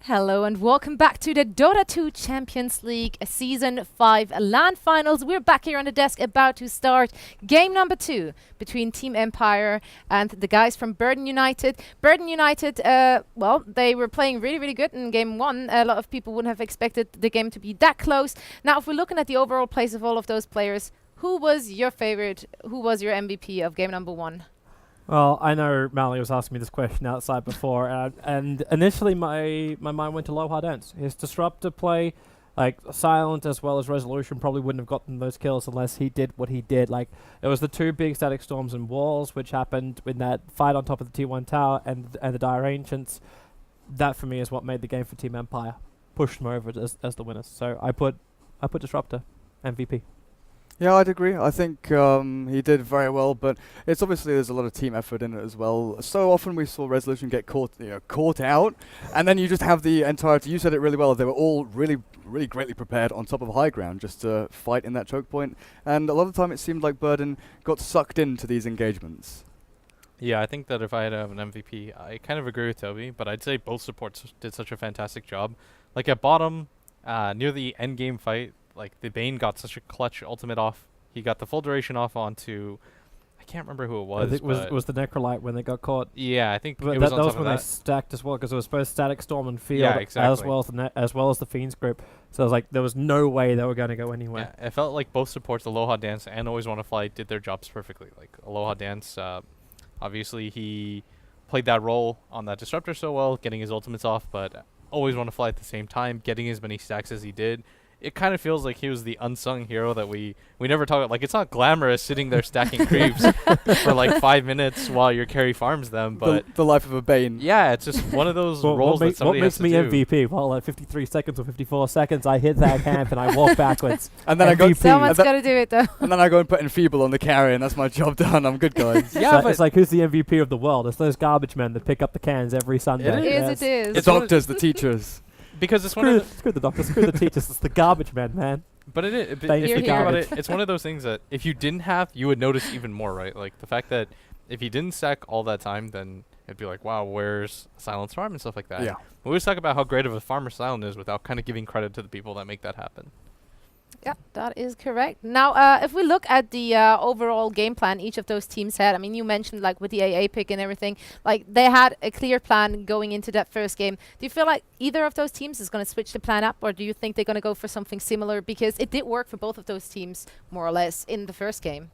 Hello and welcome back to the Dota 2 Champions League Season 5 LAN Finals. We're back here on the desk about to start game number 2 between Team Empire and the guys from Burden United. Burden United, well, they were playing really good in game 1. A lot of people wouldn't have expected the game to be that close. Now, if we're looking at the overall plays of all of those players, who was your favorite? Who was your MVP of game number 1? Well, I know Mally was asking me this question outside before, and initially my mind went to Loha Dance. His disruptor play, like Silent as well as Resolution, probably wouldn't have gotten those kills unless he did what he did. Like, it was the 2 big static storms and walls, which happened in that fight on top of the T1 tower and the Dire Ancients. That, for me, is what made the game for Team Empire. Pushed them over as the winners. So I put Disruptor, MVP. Yeah, I'd agree. I think he did very well, but it's obviously there's a lot of team effort in it as well. So often we saw Resolution get caught out, and then you just have the entirety. You said it really well. They were all really greatly prepared on top of high ground just to fight in that choke point. And a lot of the time it seemed like Burden got sucked into these engagements. Yeah, I think that if I had to have an MVP, I kind of agree with Toby, but I'd say both supports did such a fantastic job. Like at bottom, near the end game fight, like the Bane got such a clutch ultimate off. He got the full duration off onto, I can't remember who it was. I think it was the Necrolite when they got caught. Yeah, I think but it was that on was top when of they that. stacked as well, because it was both Static Storm and Field, Yeah, exactly. as well as the Fiends group. So it was like there was no way they were going to go anywhere. Yeah, it felt like both supports, Aloha Dance and Always Wanna Fly, did their jobs perfectly. Like Aloha Dance, obviously he played that role on that Disruptor so well, getting his ultimates off, but Always Wanna Fly at the same time, getting as many stacks as he did. It kind of feels like he was the unsung hero that we never talk about. Like, it's not glamorous sitting there stacking creeps for like 5 minutes while your carry farms them, but the life of a Bane. yeah, it's just one of those roles that somebody what makes has me to do. MVP? Well, at 53 seconds or 54 seconds, I hit that camp and I walk backwards. And then I go. MVP. Someone's got to do it though. And then I go and put Enfeeble on the carry, and that's my job done. I'm good, guys. Yeah, It's like, who's the MVP of the world? It's those garbage men that pick up the cans every Sunday. It It is. The doctors, the teachers. because it's one of the, Screw the doctors, screw the teachers. It's the garbage men, man. but it is, Thank if you you think about garbage. it, it's one of those things that if you didn't have, you would notice even more, right? Like the fact that if you didn't stack all that time, then it'd be like, wow, where's Silent's farm and stuff like that. Yeah. We always talk about how great of a farmer Silent is without kind of giving credit to the people that make that happen. Yeah, that is correct. Now, if we look at the overall game plan each of those teams had, I mean, you mentioned like with the AA pick and everything, like they had a clear plan going into that first game. Do you feel like either of those teams is going to switch the plan up, or do you think they're going to go for something similar? Because it did work for both of those teams, more or less, in the first game.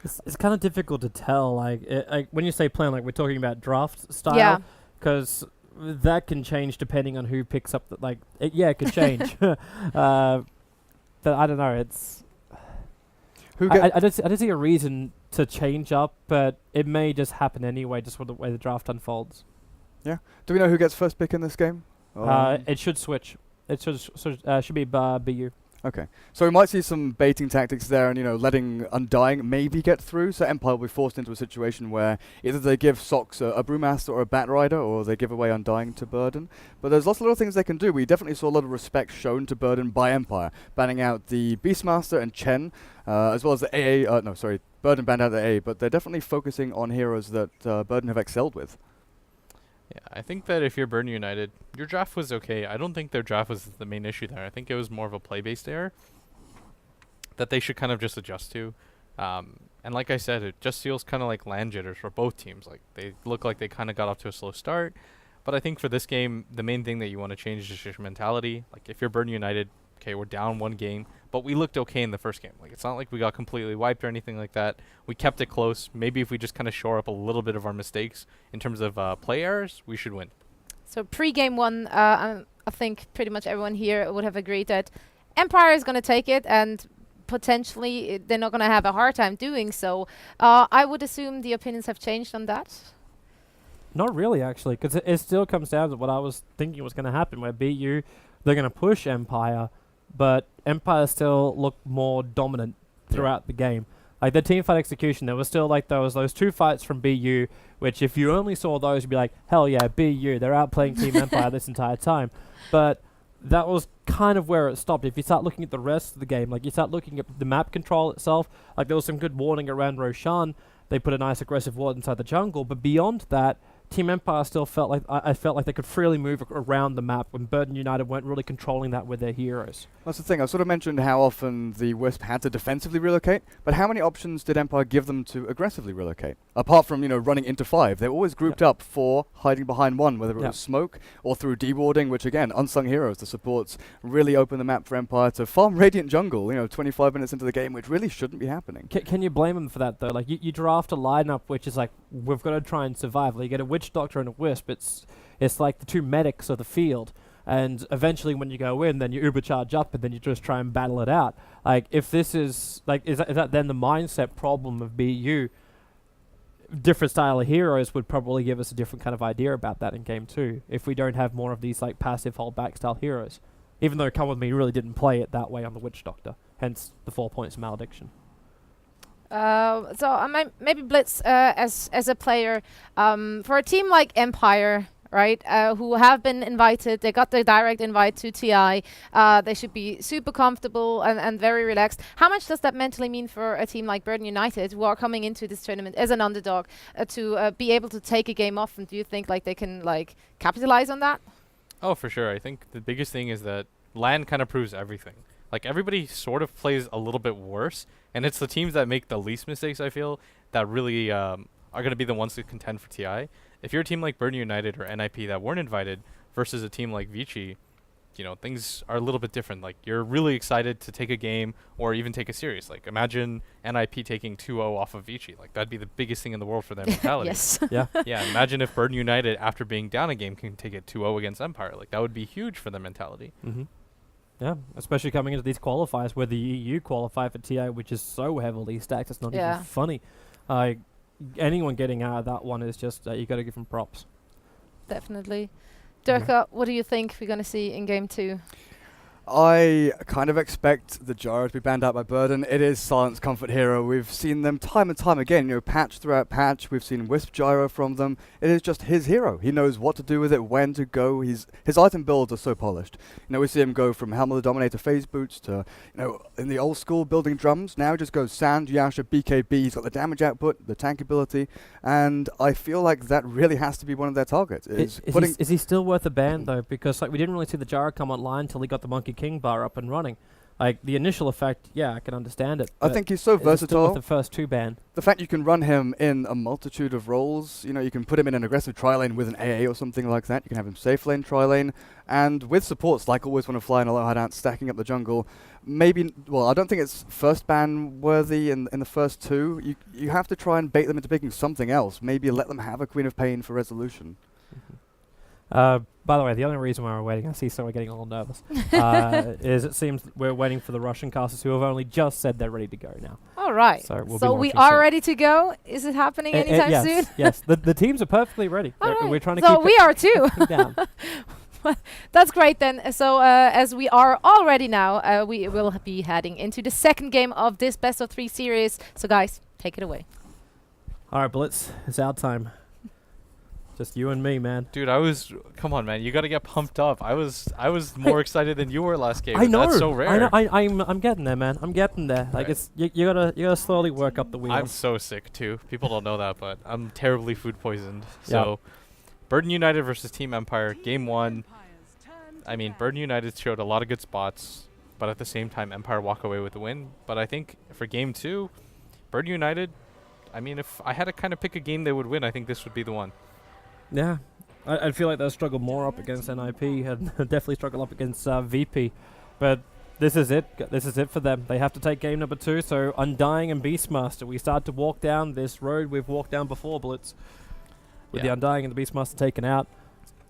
It's kind of difficult to tell. Like when you say plan, like we're talking about draft style. Yeah. Because that can change depending on who picks up the, like, it could change. But I don't know. It's Who I don't see a reason to change up, but it may just happen anyway, just with the way the draft unfolds. Do we know who gets first pick in this game? It should switch. It should be BU. Okay, so we might see some baiting tactics there, and letting Undying maybe get through. So Empire will be forced into a situation where either they give Sox a Brewmaster or a Bat Rider, or they give away Undying to Burden. But there's lots of little things they can do. We definitely saw a lot of respect shown to Burden by Empire, banning out the Beastmaster and Chen, as well as the AA. Burden banned out the AA, but they're definitely focusing on heroes that Burden have excelled with. Yeah, I think that if you're Burden United, your draft was okay. I don't think their draft was the main issue there. I think it was more of a play-based error that they should kind of just adjust to. And like I said, it just feels kind of like LAN jitters for both teams. Like they look like they kind of got off to a slow start. But I think for this game, the main thing that you want to change is just your mentality. Like if you're Burden United, okay, we're down 1 game, but we looked okay in the first game. Like it's not like we got completely wiped or anything like that. We kept it close. Maybe if we just kind of shore up a little bit of our mistakes in terms of play errors, we should win. So pre-game 1, I think pretty much everyone here would have agreed that Empire is going to take it, and potentially they're not going to have a hard time doing so. I would assume the opinions have changed on that. Not really, actually, because it still comes down to what I was thinking was going to happen, where BU, they're going to push Empire, but Empire still looked more dominant throughout the game. Like the team fight execution, there was still like those 2 fights from BU, which if you only saw those, you'd be like, hell yeah, BU, they're outplaying Team Empire this entire time. But that was kind of where it stopped. If you start looking at the rest of the game, like you start looking at the map control itself, like there was some good warning around Roshan. They put a nice aggressive ward inside the jungle, but beyond that, Team Empire still felt like I felt like they could freely move around the map when Burden United weren't really controlling that with their heroes. That's the thing. I sort of mentioned how often the Wisp had to defensively relocate, but how many options did Empire give them to aggressively relocate? Apart from, running into 5, they were always grouped up 4, hiding behind 1, whether it was smoke or through dewarding, which again, unsung heroes, the supports really open the map for Empire to farm Radiant Jungle, 25 minutes into the game, which really shouldn't be happening. Can you blame them for that, though? Like, you draft a lineup which is like, we've got to try and survive. Like, you get a Witch Doctor and a Wisp. It's like the 2 medics of the field. And eventually when you go in, then you ubercharge up and then you just try and battle it out. Like, if this is, like, is that then the mindset problem of BU? Different style of heroes would probably give us a different kind of idea about that in game 2, if we don't have more of these, like, passive holdback style heroes. Even though Come With Me really didn't play it that way on the Witch Doctor, hence the 4 points of malediction. Maybe Blitz, as a player, for a team like Empire, right, who have been invited, they got the direct invite to TI, they should be super comfortable and very relaxed. How much does that mentally mean for a team like Burden United, who are coming into this tournament as an underdog, to be able to take a game off? And do you think like they can like capitalize on that? Oh, for sure. I think the biggest thing is that LAN kind of proves everything. Like, everybody sort of plays a little bit worse, and it's the teams that make the least mistakes, I feel, that really are going to be the ones to contend for TI. If you're a team like Burden United or NIP that weren't invited versus a team like Vici, things are a little bit different. Like, you're really excited to take a game or even take a series. Like, imagine NIP taking 2-0 off of Vici. Like, that'd be the biggest thing in the world for their mentality. Yes. Yeah. Yeah, imagine if Burden United, after being down a game, can take it 2-0 against Empire. Like, that would be huge for their mentality. Mm-hmm. Yeah, especially coming into these qualifiers where the EU qualify for TI, which is so heavily stacked, it's not even funny. Anyone getting out of that one is just, you got to give them props. Definitely. Durka, what do you think we're going to see in game 2? I kind of expect the Gyro to be banned out by Burden. It is Silence Comfort Hero. We've seen them time and time again, patch throughout patch. We've seen Wisp Gyro from them. It is just his hero. He knows what to do with it, when to go. His item builds are so polished. We see him go from Helmet of the Dominator phase boots to, in the old school building drums. Now he just goes Sand, Yasha, BKB. He's got the damage output, the tank ability, and I feel like that really has to be one of their targets. Is he still worth a ban, though? Because we didn't really see the Gyro come online until he got the Monkey King bar up and running. Like, the initial effect, I can understand it. I think he's so versatile. With the first 2 ban. The fact you can run him in a multitude of roles, you can put him in an aggressive tri-lane with an AA or something like that. You can have him safe lane, tri-lane, and with supports like Always Wanna Fly and Aloha Dance stacking up the jungle, maybe, I don't think it's first ban worthy in the first 2. You have to try and bait them into picking something else. Maybe let them have a Queen of Pain for resolution. By the way, the only reason why we're waiting, I see someone getting a little nervous, is it seems we're waiting for the Russian casters who have only just said they're ready to go now. All right. So we are ready to go? Is it happening anytime soon? Yes, the teams are perfectly ready. We're trying to keep we are too. down. That's great then. So as we are all ready now, we will be heading into the second game of this best of 3 series. So guys, take it away. All right, Blitz, it's our time. Just you and me, man. Dude, come on, man. You got to get pumped up. I was more excited than you were last game. I know. That's so rare. I'm getting there, man. I'm getting there. Like, right. it's you gotta slowly work up the wheels. I'm so sick too. People don't know that, but I'm terribly food poisoned. So, Burden United versus Team Empire, game 1. I mean, Burden United showed a lot of good spots, but at the same time, Empire walk away with the win. But I think for game 2, Burden United, I mean, if I had to kind of pick a game they would win, I think this would be the one. Yeah, I feel like they'll struggle more up against NIP and definitely struggle up against VP. But this is it. This is it for them. They have to take game number 2. So Undying and Beastmaster, we start to walk down this road we've walked down before, Blitz. With the Undying and the Beastmaster taken out.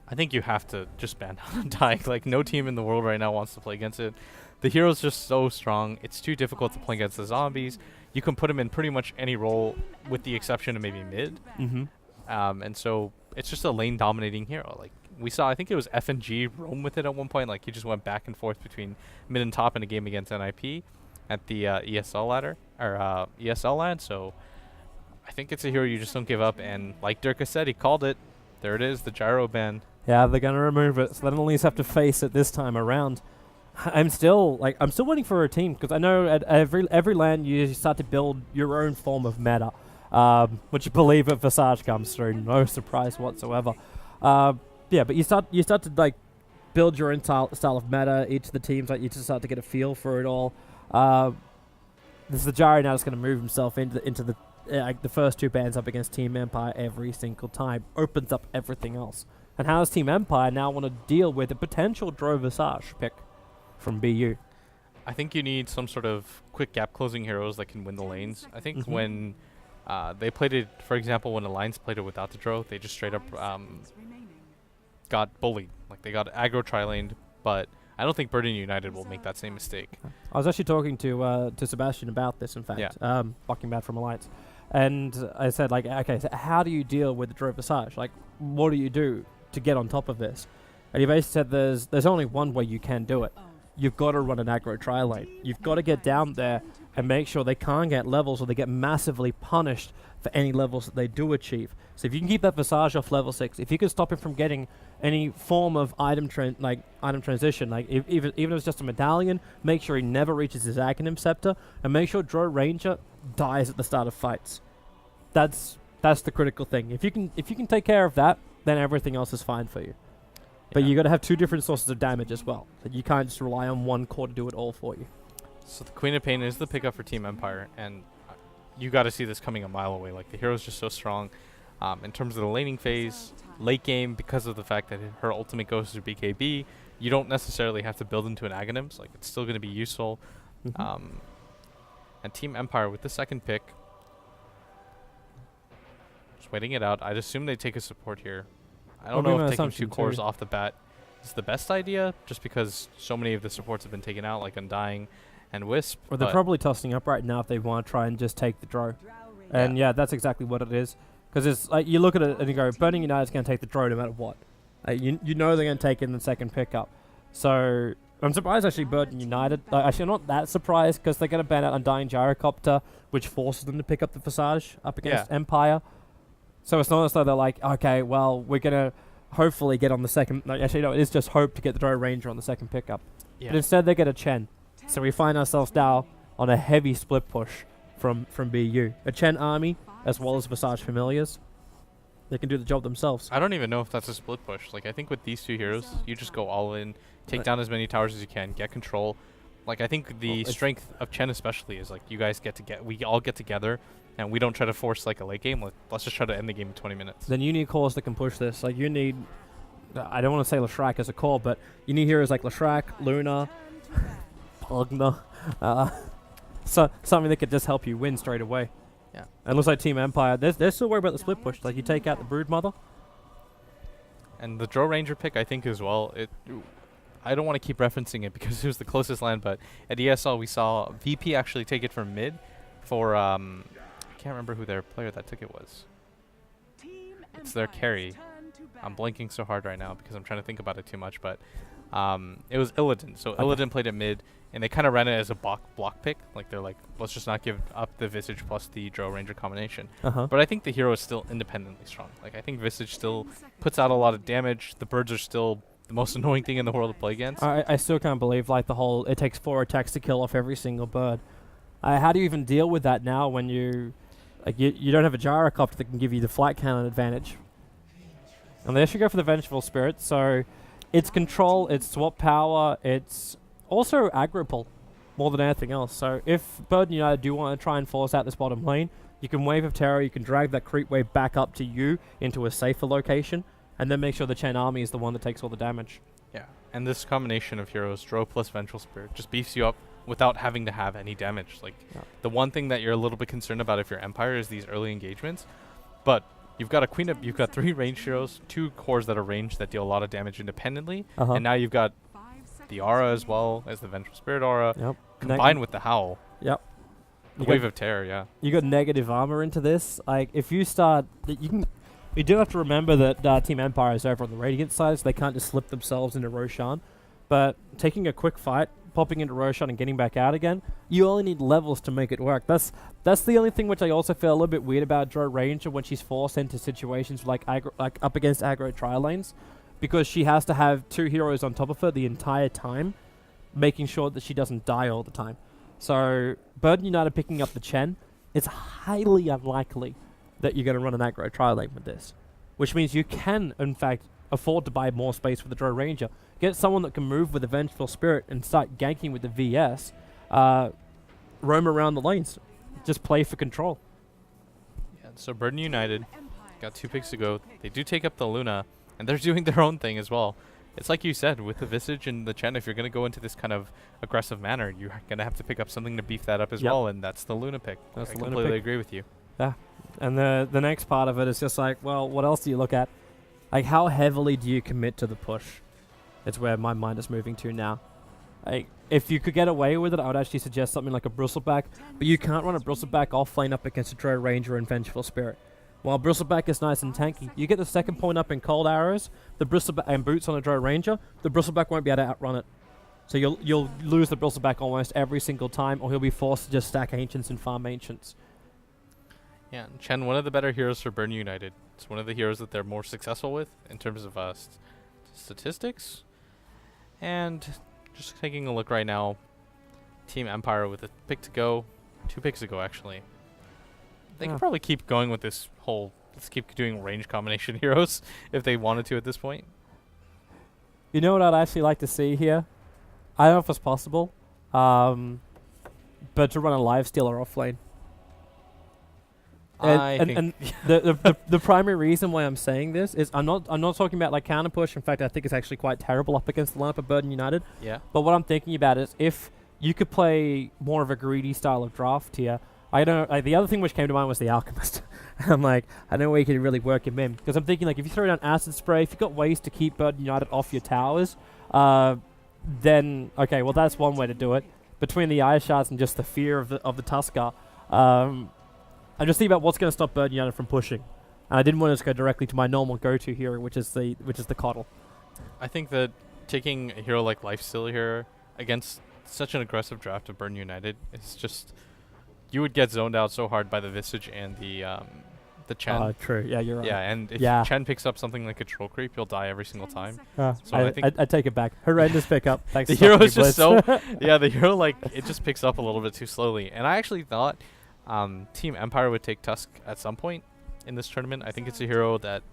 I think you have to just ban Undying. Like, no team in the world right now wants to play against it. The hero's just so strong. It's too difficult to play against the zombies. You can put him in pretty much any role with the exception of maybe mid. Mm-hmm. And so it's just a lane dominating hero. Like, we saw, I think it was FNG roam with it at one point. Like, he just went back and forth between mid and top in a game against NIP at the ESL ladder, or ESL LAN. So I think it's a hero you just don't give up. And like Durka said, he called it. There it is, the Gyro ban. Yeah, they're going to remove it. So they don't at least have to face it this time around. I'm still waiting for a team, because I know at every LAN you start to build your own form of meta. Would you believe it? Visage comes through, no surprise whatsoever. Yeah, but you start to like build your own style of meta. Each of the teams, like, you just start to get a feel for it all. This is the Jari now that's going to move himself into the like the first two bands up against Team Empire every single time. Opens up everything else. And how does Team Empire now want to deal with a potential Dro Visage pick from BU? I think you need some sort of quick gap closing heroes that can win the lanes. I think when they played it, for example, when Alliance played it without the Dro, they just straight up got bullied. Like, they got aggro tri-laned, but I don't think Burden United will make that same mistake. I was actually talking to Sebastian about this, in fact, walking back from Alliance. And I said, like, okay, so how do you deal with the Dro Visage? Like, what do you do to get on top of this? And he basically said there's only one way you can do it. You've got to run an aggro tri-lane. You've got to get down there and make sure they can't get levels or they get massively punished for any levels that they do achieve. So if you can keep that Visage off level 6, if you can stop him from getting any form of item transition, like even if it's just a medallion, make sure he never reaches his Aghanim Scepter, and make sure Dro Ranger dies at the start of fights. That's the critical thing. If you can take care of that, then everything else is fine for you. But you got to have two different sources of damage as well. So you can't just rely on one core to do it all for you. So the Queen of Pain is the pickup for Team Empire, and you got to see this coming a mile away. Like, the hero's just so strong. In terms of the laning phase, late game, because of the fact that her ultimate goes through BKB, you don't necessarily have to build into an Aghanim. So, like, it's still going to be useful. And Team Empire with the second pick, just waiting it out. I'd assume they take a support here. I don't know if taking two cores off the bat is the best idea, just because so many of the supports have been taken out, like Undying and Wisp. Or they're probably tossing up right now if they want to try and just take the Dro. And yeah, that's exactly what it is. Because it's like, you look at it and you go, Burning United's going to take the Dro no matter what. You know they're going to take it in the second pickup. So I'm surprised actually Burden United. Actually, I'm not that surprised because they're going to ban out Undying Gyrocopter, which forces them to pick up the Visage up against Empire. So it's not as though they're like, okay, well, we're going to hopefully get on the second. No, actually, no, it is just hope to get the Dro Ranger on the second pickup. But instead, they get a Chen. So we find ourselves now on a heavy split push from BU. A Chen army, as well as Visage Familiars. They can do the job themselves. I don't even know if that's a split push. Like, I think with these two heroes, you just go all in, take down as many towers as you can, get control. Like, I think the strength of Chen especially is, like, you guys we all get together, and we don't try to force, like, a late game. Let's just try to end the game in 20 minutes. Then you need cores that can push this. Like, you need, I don't want to say Leshrac as a core, but you need heroes like Leshrac, Luna, Pugna, so something that could just help you win straight away. Yeah. And it looks like Team Empire, they're still worried about the split push. Like, you take out the Broodmother. And the Dro Ranger pick, I think, as well, I don't want to keep referencing it because it was the closest land, but at ESL we saw VP actually take it from mid for, I can't remember who their player that took it was. It's their carry. I'm blanking so hard right now because I'm trying to think about it too much, but it was Illidan. So Illidan played it mid, and they kind of ran it as a block pick. Like, they're like, let's just not give up the Visage plus the Dro Ranger combination. But I think the hero is still independently strong. Like, I think Visage still puts out a lot of damage. The birds are still the most annoying thing in the world to play against. I still can't believe, like, the whole, it takes 4 attacks to kill off every single bird. How do you even deal with that now when you don't have a Gyrocopter that can give you the flight cannon advantage? And they should go for the Vengeful Spirit, so it's control, it's swap power, it's also aggro pull more than anything else. So if Burden United do want to try and force out this bottom lane, you can Wave of Terror, you can drag that creep wave back up to you into a safer location, and then make sure the Chen army is the one that takes all the damage. Yeah, and this combination of heroes, Dro plus Vengeful Spirit, just beefs you up without having to have any damage. Like, the one thing that you're a little bit concerned about if you're Empire is these early engagements, but you've got you've got 3 ranged heroes, 2 cores that are ranged that deal a lot of damage independently, and now you've got the aura as well as the Vengeful Spirit aura, combined with the Howl. The Wave of Terror, You got negative armor into this. Like, if you start, you do have to remember that Team Empire is over on the Radiant side, so they can't just slip themselves into Roshan. But taking a quick fight, popping into Roshan and getting back out again, you only need levels to make it work. That's the only thing which I also feel a little bit weird about Dro Ranger when she's forced into situations like up against aggro tri-lanes, because she has to have 2 heroes on top of her the entire time, making sure that she doesn't die all the time. So Burden United picking up the Chen it's highly unlikely that you're going to run an aggro tri-lane with this. Which means you can, in fact, afford to buy more space with the Drow Ranger. Get someone that can move with the Vengeful Spirit and start ganking with the VS. Roam around the lanes. Just play for control. Yeah, so Burden United got 2 picks to go. They do take up the Luna, and they're doing their own thing as well. It's like you said, with the Visage and the Chen, if you're going to go into this kind of aggressive manner, you're going to have to pick up something to beef that up as well, and that's the Luna pick. That's I the Luna completely pick. agree with you. Yeah. And the next part of it is just like, well, what else do you look at? Like, how heavily do you commit to the push? It's where my mind is moving to now. Like, if you could get away with it, I would actually suggest something like a Bristleback, but you can't run a Bristleback offlane up against a Drow Ranger and Vengeful Spirit. While Bristleback is nice and tanky, you get the second point up in Cold Arrows, the Bristleback and Boots on a Drow Ranger, the Bristleback won't be able to outrun it. So you'll lose the Bristleback almost every single time, or he'll be forced to just stack Ancients and farm Ancients. Yeah, and Chen, one of the better heroes for Burn United. It's one of the heroes that they're more successful with in terms of statistics. And just taking a look right now, Team Empire with a pick to go, 2 picks to go actually. They could probably keep going with this whole, let's keep doing range combination heroes if they wanted to at this point. You know what I'd actually like to see here? I don't know if it's possible, but to run a Lifestealer offlane. And the primary reason why I'm saying this is I'm not talking about like counter push. In fact, I think it's actually quite terrible up against the lineup of Burden United. Yeah. But what I'm thinking about is if you could play more of a greedy style of draft here. I don't. Like, the other thing which came to mind was the Alchemist. I'm like, I know where you could really work him in, because I'm thinking like if you throw down Acid Spray, if you've got ways to keep Burden United off your towers, then okay, well that's one way to do it. Between the Eye Shards and just the fear of the Tuskar, I'm just thinking about what's going to stop Burden United from pushing, and I didn't want to just go directly to my normal go-to hero, which is the Coddle. I think that taking a hero like Lifestealer here against such an aggressive draft of Burn United is just, you would get zoned out so hard by the Visage and the Chen. True. Yeah, you're right. Yeah, and if Chen picks up something like a Troll Creep, you'll die every single time. So I think I take it back. Horrendous pickup. Thanks. The hero is just so the hero like it just picks up a little bit too slowly. And I actually thought Team Empire would take Tusk at some point in this tournament. I think it's a hero that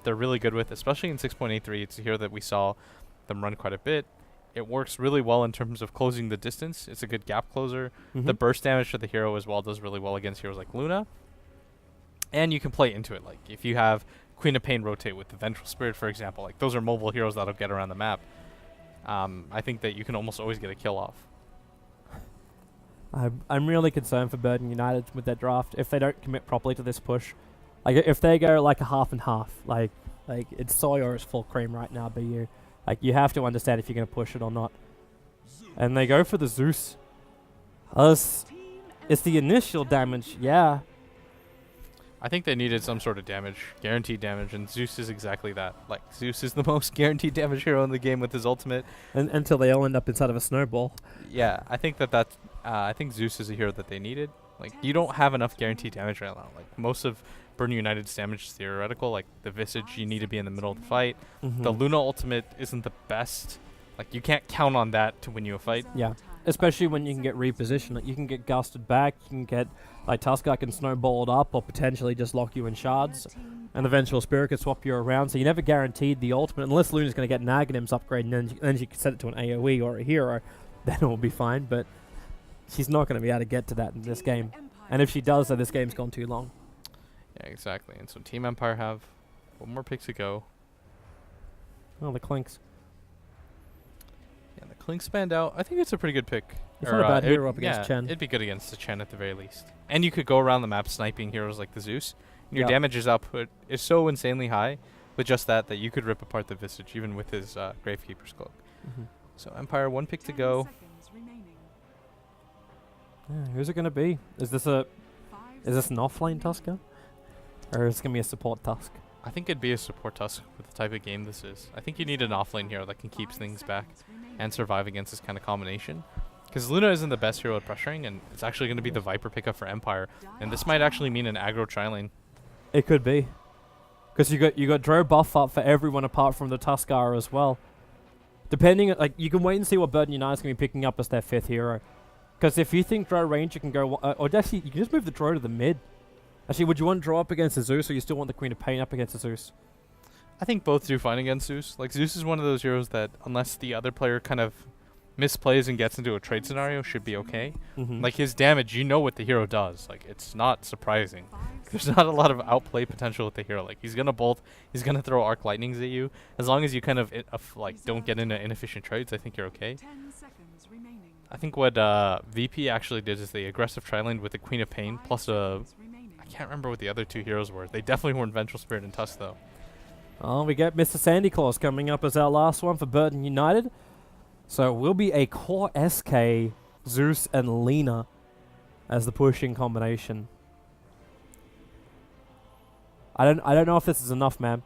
they're really good with, especially in 6.83. It's a hero that we saw them run quite a bit. It works really well in terms of closing the distance. It's a good gap closer. The burst damage to the hero as well does really well against heroes like Luna. And you can play into it. Like if you have Queen of Pain rotate with the Vengeful Spirit, for example, like those are mobile heroes that'll get around the map. I think that you can almost always get a kill off. I'm really concerned for Burden United with their draft if they don't commit properly to this push. Like if they go like a half and half, like it's soy or it's full cream right now, BU. Like you have to understand if you're going to push it or not. And they go for the Zeus. It's the initial damage, yeah. I think they needed some sort of damage, guaranteed damage, and Zeus is exactly that. Like, Zeus is the most guaranteed damage hero in the game with his ultimate. Until they all end up inside of a snowball. Yeah, I think I think Zeus is a hero that they needed. Like, you don't have enough guaranteed damage right now. Like, most of Burn United's damage is theoretical. Like, the Visage, you need to be in the middle of the fight. The Luna ultimate isn't the best. Like, you can't count on that to win you a fight. Yeah, especially when you can get repositioned. Like, you can get gusted back, you can get, like, Tuskar can snowball it up or potentially just lock you in shards. And the Vengeful Spirit can swap you around, so you never guaranteed the ultimate. Unless Luna's going to get an Aghanim's upgrade and then she can set it to an AoE or a hero, then it will be fine. But she's not going to be able to get to that in this game. And if she does, then this game's gone too long. Yeah, exactly. And so Team Empire have one more pick to go. Oh, the Clinks. Yeah, the Clink spanned out. I think it's a pretty good pick. It's not a bad hero up against Chen. It'd be good against the Chen at the very least. And you could go around the map sniping heroes like the Zeus. And your damages output is so insanely high with just that you could rip apart the Visage even with his Gravekeeper's Cloak. So Empire, one pick to go. Yeah, who's it going to be? Is this an offlane Tusker? Or is it going to be a support Tusk? I think it'd be a support Tusk with the type of game this is. I think you need an offlane hero that can keep things back and survive against this kind of combination. Because Luna isn't the best hero at pressuring, and it's actually going to be the Viper pickup for Empire. And this might actually mean an aggro tri-lane. It could be. Because you got Drow buff up for everyone apart from the Tuskar as well. Depending, like, you can wait and see what Burden United's going to be picking up as their 5th hero. Because if you think Drow Ranger can go... or actually, you can just move the Drow to the mid. Actually, would you want Drow up against the Zeus, or you still want the Queen of Pain up against the Zeus? I think both do fine against Zeus. Like, Zeus is one of those heroes that, unless the other player kind of misplays and gets into a trade scenario, should be okay. Mm-hmm. Like, his damage, you know what the hero does. Like, it's not surprising. There's not a lot of outplay potential with the hero. Like, he's gonna bolt, he's gonna throw arc lightnings at you. As long as you kind of like don't get into inefficient trades, I think you're okay. I think what VP actually did is they aggressive tri-laned with the Queen of Pain plus I can't remember what the other two heroes were. They definitely weren't Vengeful Spirit and Tusk though. Oh, we get Mr. Sandy Claus coming up as our last one for Burton United. So it will be a core SK, Zeus and Lena as the pushing combination. I don't know if this is enough, man.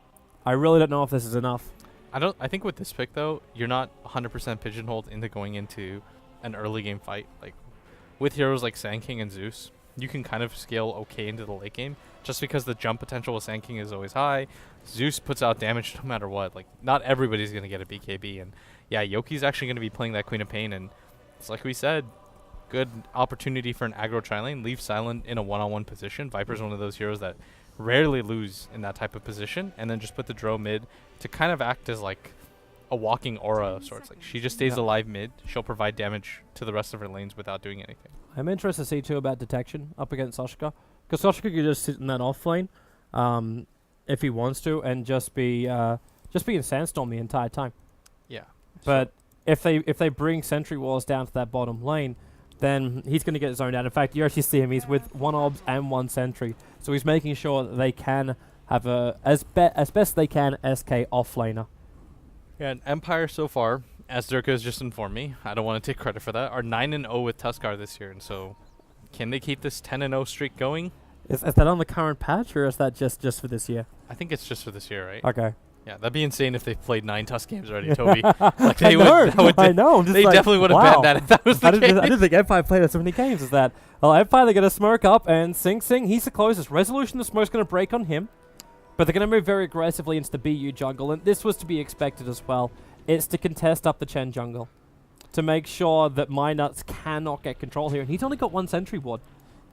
I really don't know if this is enough. I think with this pick though, you're not 100% pigeonholed into going into an early game fight. Like with heroes like Sand King and Zeus, you can kind of scale okay into the late game just because the jump potential with Sand King is always high. Zeus puts out damage no matter what. Like not everybody's going to get a BKB, and yeah, Yoki's actually going to be playing that Queen of Pain, and it's like we said, good opportunity for an aggro tri-lane. Leave Silent in a one-on-one position. Viper's one of those heroes that rarely lose in that type of position, and then just put the Drow mid to kind of act as like a walking aura of sorts. Like she just stays alive mid. She'll provide damage to the rest of her lanes without doing anything. I'm interested to see too about detection up against Soshka, because Soshka could just sit in that off lane if he wants to, and just be in Sandstorm the entire time. Yeah, but if they bring Sentry Walls down to that bottom lane, then he's going to get zoned out. In fact, you actually see him. He's with 1 obs and 1 sentry, so he's making sure that they can have as best they can SK offlaner. Yeah, and Empire so far, as Durka has just informed me, I don't want to take credit for that, are 9-0 with Tuskar this year, and so can they keep this 10-0 streak going? Is that on the current patch, or is that just for this year? I think it's just for this year, right? Okay. Yeah, that'd be insane if they played 9 Tusk games already, Toby. Like I know. I know. They definitely would have banned that if that was the case. I didn't think Empire played as many games as that. Well, Empire, they're going to smoke up, and Sing Sing, he's the closest. Resolution, the smoke's going to break on him, but they're going to move very aggressively into the BU jungle, and this was to be expected as well. It's to contest up the Chen jungle, to make sure that Nuts cannot get control here, and he's only got 1 sentry ward.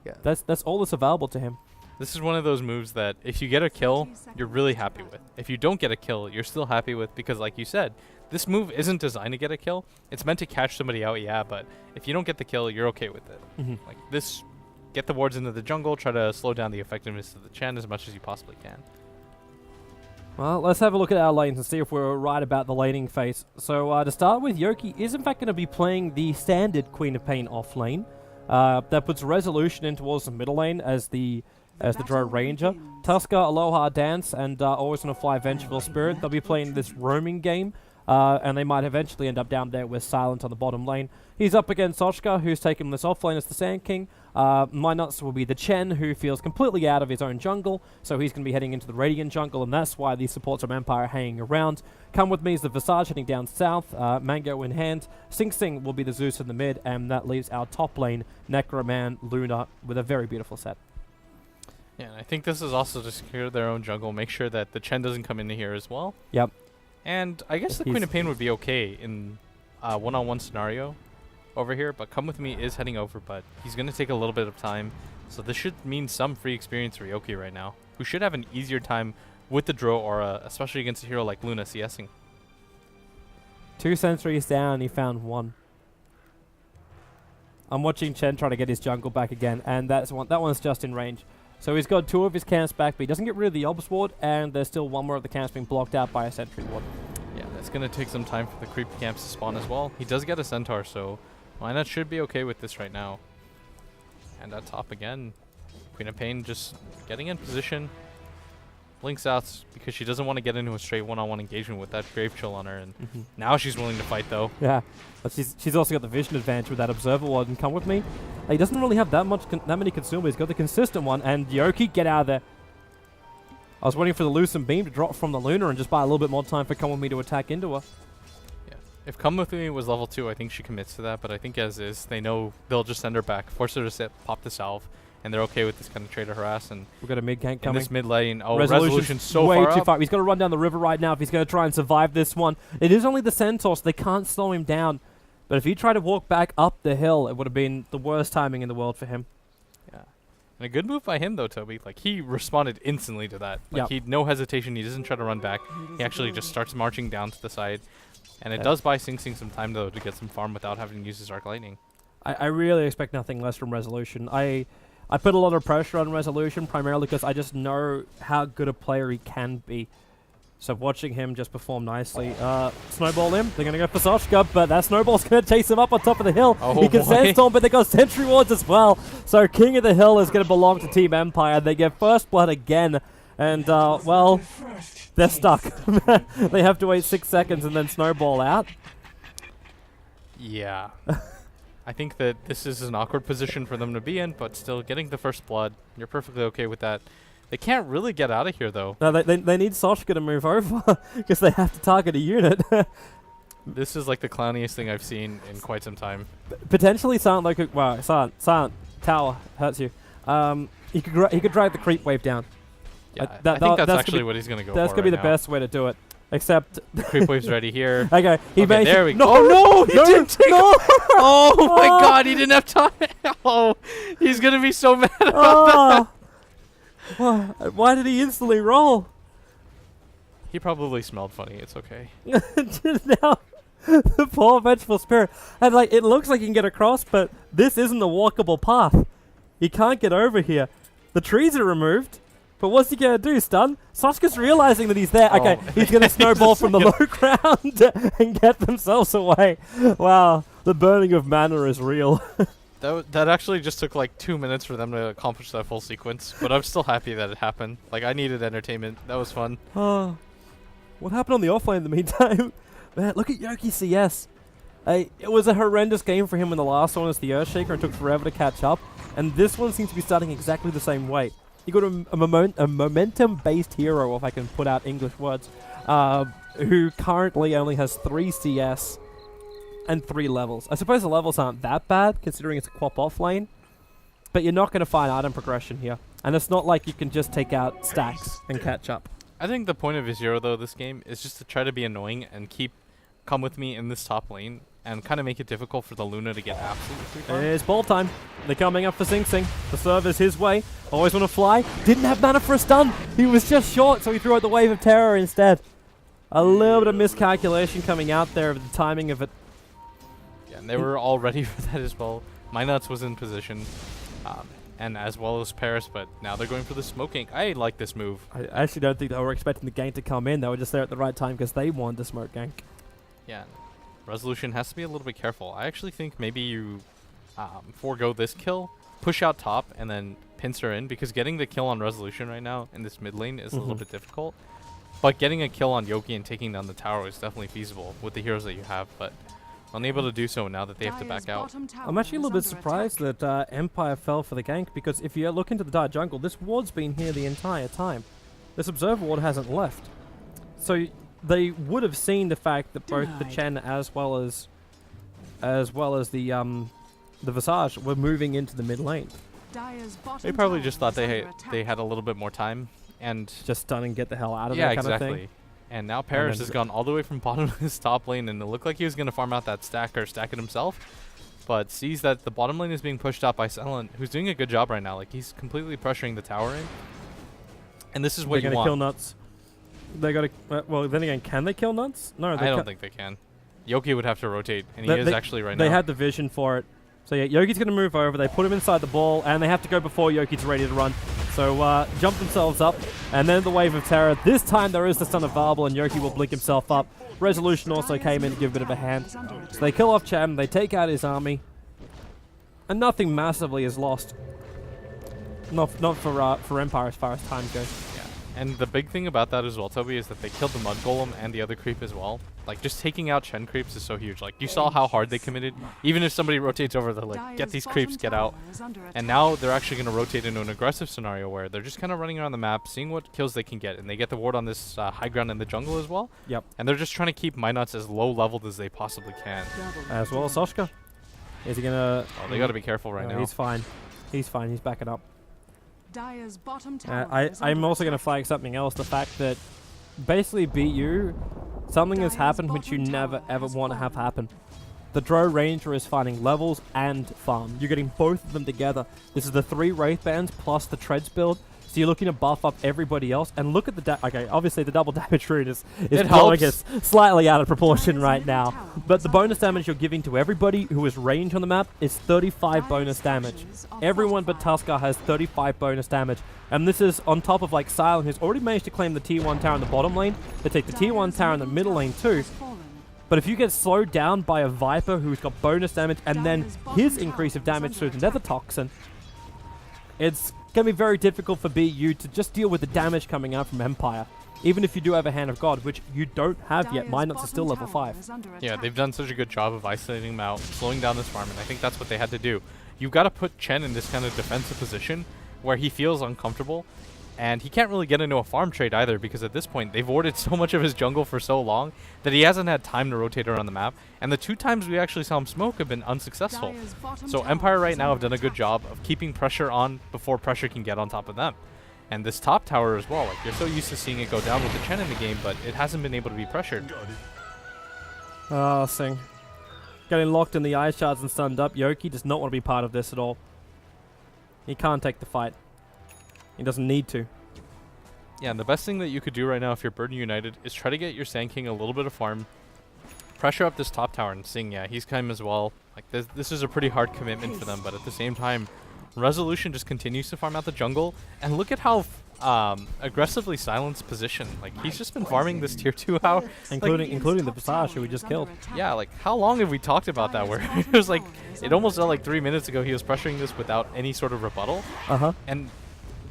Yeah. That's all that's available to him. This is one of those moves that if you get a kill, you're really happy with. If you don't get a kill, you're still happy with, because like you said, this move isn't designed to get a kill. It's meant to catch somebody out, yeah, but if you don't get the kill, you're okay with it. Like this, get the wards into the jungle, try to slow down the effectiveness of the Chen as much as you possibly can. Well, let's have a look at our lanes and see if we're right about the laning phase. So to start with, Yoki is in fact going to be playing the standard Queen of Pain off lane. That puts Resolution in towards the middle lane as the Drow Ranger. Tuskar, Aloha Dance, and always going to fly Vengeful Spirit. They'll be playing this roaming game, and they might eventually end up down there with Silent on the bottom lane. He's up against Soshka, who's taking this off lane as the Sand King. Nuts will be the Chen, who feels completely out of his own jungle, so he's going to be heading into the Radiant jungle, and that's why these supports from Empire are hanging around. Come with me is the Visage heading down south, Mango in hand. Sing Sing will be the Zeus in the mid, and that leaves our top lane, Necroman, Luna, with a very beautiful set. Yeah, and I think this is also to secure their own jungle, make sure that the Chen doesn't come into here as well. Yep. And I guess the Queen of Pain would be okay in one-on-one scenario over here, but Come With Me is heading over, but he's going to take a little bit of time. So this should mean some free experience for Yoki right now, who should have an easier time with the Drow aura, especially against a hero like Luna CSing. 2 sentries down, he found 1. I'm watching Chen try to get his jungle back again, and that one's just in range. So he's got 2 of his camps back, but he doesn't get rid of the Obs ward, and there's still 1 more of the camps being blocked out by a sentry ward. Yeah, that's going to take some time for the creep camps to spawn as well. He does get a Centaur, so Minot should be okay with this right now. And at top again, Queen of Pain just getting in position. Blinks out because she doesn't want to get into a straight one-on-one engagement with that Grave Chill on her, and now she's willing to fight though. Yeah, but she's also got the vision advantage with that Observer ward, and Come With Me. He doesn't really have that many consumables. He's got the consistent one, and Yoki, get out of there. I was waiting for the Lucent Beam to drop from the Luna and just buy a little bit more time for Come With Me to attack into her. Yeah, if Come With Me was level 2, I think she commits to that, but I think as is, they know they'll just send her back, force her to pop the salve, and they're okay with this kind of trade to harass. And we've got a mid gank in coming. this mid lane, Resolution's so way far too up. far. He's got to run down the river right now if he's going to try and survive this one. It is only the Centaur, so they can't slow him down. But if he tried to walk back up the hill, it would have been the worst timing in the world for him. Yeah. And a good move by him, though, Toby. Like, he responded instantly to that. Like, Yep. he no hesitation. He doesn't try to run back. He actually just starts marching down to the side. And it Yeah. does buy Sing Sing some time, though, to get some farm without having to use his Arc Lightning. I really expect nothing less from Resolution. I put a lot of pressure on Resolution, primarily because I just know how good a player he can be. So watching him just perform nicely. Snowball him. They're going to go for Soshka, but that Snowball's going to chase him up on top of the hill. Oh He can boy. Sandstorm, but they got Sentry Wards as well. So King of the Hill is going to belong to Team Empire. They get First Blood again. And, well, they're stuck. They have to wait 6 seconds and then Snowball out. Yeah. I think that this is an awkward position for them to be in, but still getting the First Blood, you're perfectly okay with that. They can't really get out of here, though. No, they need Soshka to move over because they have to target a unit. This is like the clowniest thing I've seen in quite some time. Potentially Silent Loco. Wow, Silent Tower hurts you. He could drag the creep wave down. Yeah, that- I think that's that's actually gonna what he's going to go That's for gonna be right the now. best way to do it. Except, The creep wave's ready here. okay, he Okay, managed. there we no, go. Oh, no, he didn't take no. Oh my Oh. god, he didn't have time. Oh, he's going to be so mad about Oh. Why did he instantly roll? He probably smelled funny. It's okay. Now, the poor vengeful spirit. And like, it looks like he can get across, but this isn't a walkable path. He can't get over here. The trees are removed. But what's he gonna do, stun? Sasuke's realizing that he's there. Okay, Oh. he's gonna snowball from the low ground and get themselves away. Wow, the burning of mana is real. That actually just took like 2 minutes for them to accomplish that full sequence, but I'm still happy that it happened. Like, I needed entertainment. That was fun. Oh, what happened on the offlane in the meantime? Man, look at Yoki CS. It was a horrendous game for him in the last one as the Earthshaker and took forever to catch up. And this one seems to be starting exactly the same way. You got a momentum-based hero, if I can put out English words, who currently only has 3 CS and 3 levels. I suppose the levels aren't that bad, considering it's a quap off lane, but you're not going to find item progression here. And it's not like you can just take out stacks and catch up. I think the point of his hero, though, this game is just to try to be annoying and come with me in this top lane and kind of make it difficult for the Luna to get absolutely free farm. It's ball time. They're coming up for Sing Sing. The serve is his way. Always want to fly. Didn't have mana for a stun. He was just short, so he threw out the Wave of Terror instead. A little bit of miscalculation coming out there of the timing of it. Yeah, and they were all ready for that as well. MyNuts was in position, and as well as Paris, but now they're going for the smoke gank. I like this move. I actually don't think they were expecting the gank to come in. They were just there at the right time because they wanted the smoke gank. Yeah, Resolution has to be a little bit careful. I actually think maybe you forego this kill, push out top, and then pincer in, because getting the kill on Resolution right now in this mid lane is a little bit difficult. But getting a kill on Yoki and taking down the tower is definitely feasible with the heroes that you have, but unable to do so now that they have to back out. I'm actually a little bit surprised that Empire fell for the gank, because if you look into the Dire Jungle, this ward's been here the entire time. This Observer ward hasn't left. So they would have seen the fact that both the Chen as well as the Visage were moving into the mid lane. They probably just thought they had a little bit more time and Just stun and get the hell out of yeah, there kind exactly. of thing. And now Paris then has gone all the way from bottom of his top lane, and it looked like he was going to farm out that stack or stack it himself, but sees that the bottom lane is being pushed out by Silent, who's doing a good job right now. Like, he's completely pressuring the tower in, and this is what They're you going to kill want. Nuts. They got to. Well, then again, can they kill Nuts? No, they I don't can't. think they can. Yoki would have to rotate, and he They- is they- actually right now. They had the vision for it. So yeah, Yogi's going to move over. They put him inside the ball, and they have to go before Yogi's ready to run. So jump themselves up, and then the Wave of Terror. This time there is the stun available, and Yoki will blink himself up. Resolution also came in to give a bit of a hand. So they kill off Cham, they take out his army, and nothing massively is lost. Not for Empire as far as time goes. Yeah. And the big thing about that as well, Toby, is that they killed the Mud Golem and the other creep as well. Like, just taking out Chen creeps is so huge. Like, you saw how hard they committed. Even if somebody rotates over, they're like, get these creeps, get out. And now they're actually going to rotate into an aggressive scenario where they're just kind of running around the map, seeing what kills they can get. And they get the ward on this high ground in the jungle as well. Yep. And they're just trying to keep MyNuts as low leveled as they possibly can. As well as Soshka. Is he gonna? Oh, they got to be careful right now. He's fine. He's fine. He's backing up. Dire's bottom tower I'm also going to flag something else. The fact that basically BU, something has happened which you never ever want to have happen. The Drow Ranger is finding levels and farm. You're getting both of them together. This is the 3 Wraith Bands plus the Treads build. So you're looking to buff up everybody else. And look at the okay, obviously the double damage rune is blowing us slightly out of proportion right now. But the bonus damage you're giving to everybody who is range on the map is 35 bonus damage. Everyone but Tuskar has 35 bonus damage. And this is on top of like Silent, who's already managed to claim the tier 1 tower in the bottom lane. They take the tier 1 tower in the middle lane too. But if you get slowed down by a Viper who's got bonus damage and then his increase of damage through the Nether Toxin, it's going to be very difficult for BU to just deal with the damage coming out from Empire. Even if you do have a Hand of God, which you don't have yet. Minus is still level 5. Yeah, they've done such a good job of isolating him out, slowing down this farm, and I think that's what they had to do. You've got to put Chen in this kind of defensive position where he feels uncomfortable. And he can't really get into a farm trade either because at this point they've warded so much of his jungle for so long that he hasn't had time to rotate around the map. And the 2 times we actually saw him smoke have been unsuccessful. So Empire right now have done a good job of keeping pressure on before pressure can get on top of them. And this top tower as well, like you're so used to seeing it go down with the Chen in the game, but it hasn't been able to be pressured. Oh, Sing. Getting locked in the ice shards and stunned up. Yoki does not want to be part of this at all. He can't take the fight. He doesn't need to. Yeah, and the best thing that you could do right now if you're Burden United is try to get your Sand King a little bit of farm, pressure up this top tower, and Sing, yeah, he's come as well. Like this is a pretty hard commitment for them, but at the same time, Resolution just continues to farm out the jungle, and look at how aggressively Silent's position. Like he's just been farming this tier 2 hour, including the Visage who we just killed. Yeah, like how long have we talked about that? Where it was like it almost felt like 3 minutes ago he was pressuring this without any sort of rebuttal. And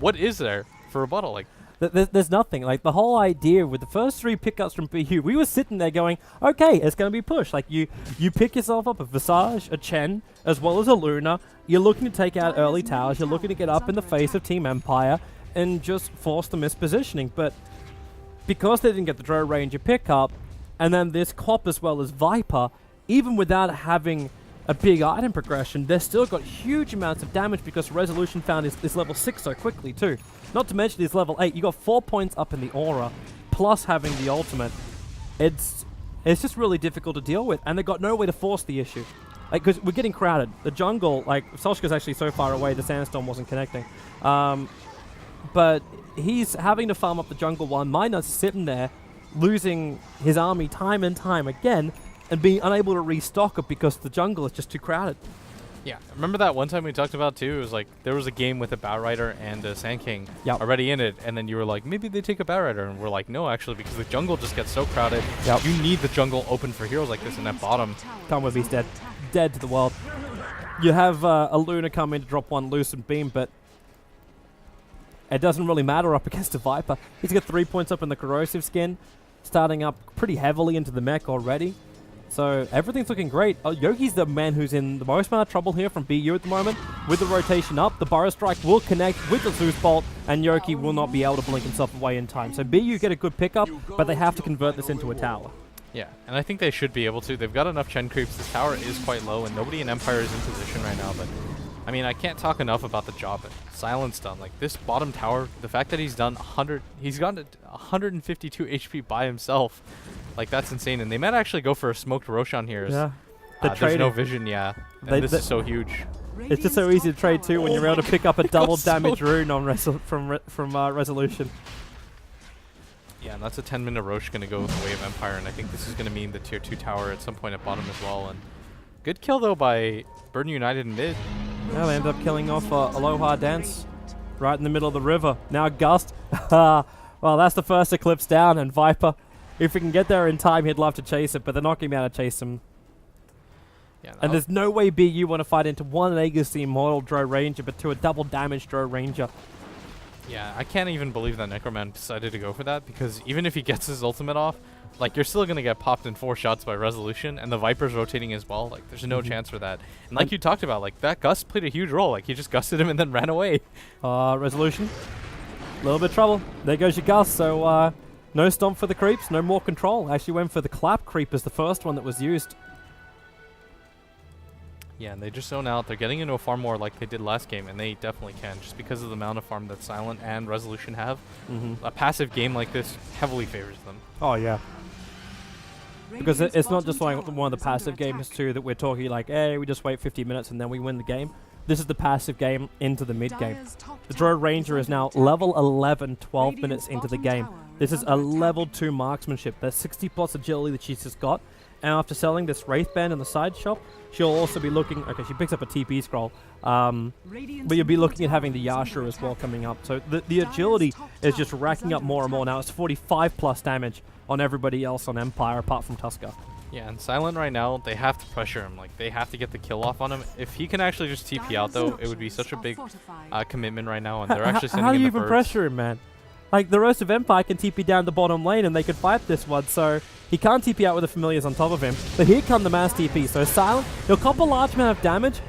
what is there for rebuttal? Like there's nothing. Like the whole idea with the first 3 pickups from BU, we were sitting there going, okay, it's going to be push. Like you pick yourself up a Visage, a Chen, as well as a Luna. You're looking to take out early towers. You're looking to get up in the face of Team Empire and just force the mispositioning. But because they didn't get the Drow Ranger pickup, and then this Cop as well as Viper, even without having a big item progression, they still got huge amounts of damage because Resolution found this level 6 so quickly too. Not to mention this level 8. You got 4 points up in the aura, plus having the ultimate. It's just really difficult to deal with, and they got no way to force the issue. Like, because we're getting crowded. The jungle, like, Solskjaer's actually so far away, the Sandstorm wasn't connecting. But he's having to farm up the jungle while Minus sitting there, losing his army time and time again, and being unable to restock it because the jungle is just too crowded. Yeah, remember that one time we talked about too? It was like there was a game with a Batrider and a Sand King already in it, and then you were like, maybe they take a Batrider, and we're like, no, actually, because the jungle just gets so crowded. You need the jungle open for heroes like this in that bottom. Come with he's dead to the world. You have a Luna come in to drop 1 Lucent Beam, but it doesn't really matter up against a Viper. He's got 3 points up in the corrosive skin, starting up pretty heavily into the mech already. So everything's looking great. Yogi's the man who's in the most amount of trouble here from BU at the moment. With the rotation up, the Burrow Strike will connect with the Zeus Bolt, and Yoki will not be able to blink himself away in time. So BU get a good pickup, but they have to convert this into a tower. Yeah, and I think they should be able to. They've got enough Chen creeps. This tower is quite low, and nobody in Empire is in position right now. But I mean, I can't talk enough about the job that Silent's done. Like this bottom tower, the fact that he's done 100, he's gotten 152 HP by himself. Like that's insane. And they might actually go for a smoked Roshan here. Yeah, there's no vision. Yeah, and this is so huge. It's just so easy to trade too when you're able to pick up a double damage rune on from Resolution. Yeah, and that's a 10-minute Roche going to go the way of Empire, and I think this is going to mean the tier 2 tower at some point at bottom as well. And good kill though by Burden United in mid. Yeah, they end up killing off Aloha Dance right in the middle of the river. Now Gust. Well, that's the first Eclipse down, and Viper, if we can get there in time, he'd love to chase it, but they're not going to be able to chase him. Yeah, and there's no way BU want to fight into 1 Legacy Immortal Drow Ranger, but to a double damage Drow Ranger. Yeah, I can't even believe that Necroman decided to go for that, because even if he gets his ultimate off, like, you're still going to get popped in 4 shots by Resolution, and the Viper's rotating as well. Like, there's no chance for that. And like you talked about, like, that Gust played a huge role. Like, he just gusted him and then ran away. Resolution. A little bit of trouble. There goes your Gust, so no stomp for the creeps, no more control. Actually went for the clap creep as the first one that was used. Yeah, and they just zone out. They're getting into a farm more like they did last game, and they definitely can, just because of the amount of farm that Silent and Resolution have. A passive game like this heavily favors them. Oh, yeah. Because it's not just like Radiant's one of the bottom tower is passive under games attack. too that we're talking like, hey, we just wait 50 minutes and then we win the game. This is the passive game into the mid game. Dire's top The tower Drow Ranger is under now attack. level 11, 12 Radiant's minutes into the bottom game. tower This is a under attack. level 2 marksmanship. There's 60 plus agility that she's just got. And after selling this Wraith Band in the side shop, she'll also be looking... Okay, she picks up a TP scroll. Radiant's But you'll be middle looking at having the tower is under Yasha as well attack. coming up. So the Dire's agility top is just tower racking up under more and more. attack. Now it's 45 plus damage on everybody else on Empire apart from Tusker. Yeah, and Silent right now, they have to pressure him. Like, they have to get the kill off on him. If he can actually just TP out, though, it would be such a big commitment right now, and they're actually sending How do in you the even birds. pressure him, man? Like, the rest of Empire can TP down the bottom lane and they could fight this one, so he can't TP out with the familiars on top of him. But here come the mass TP, so Silent, he'll cop a large amount of damage,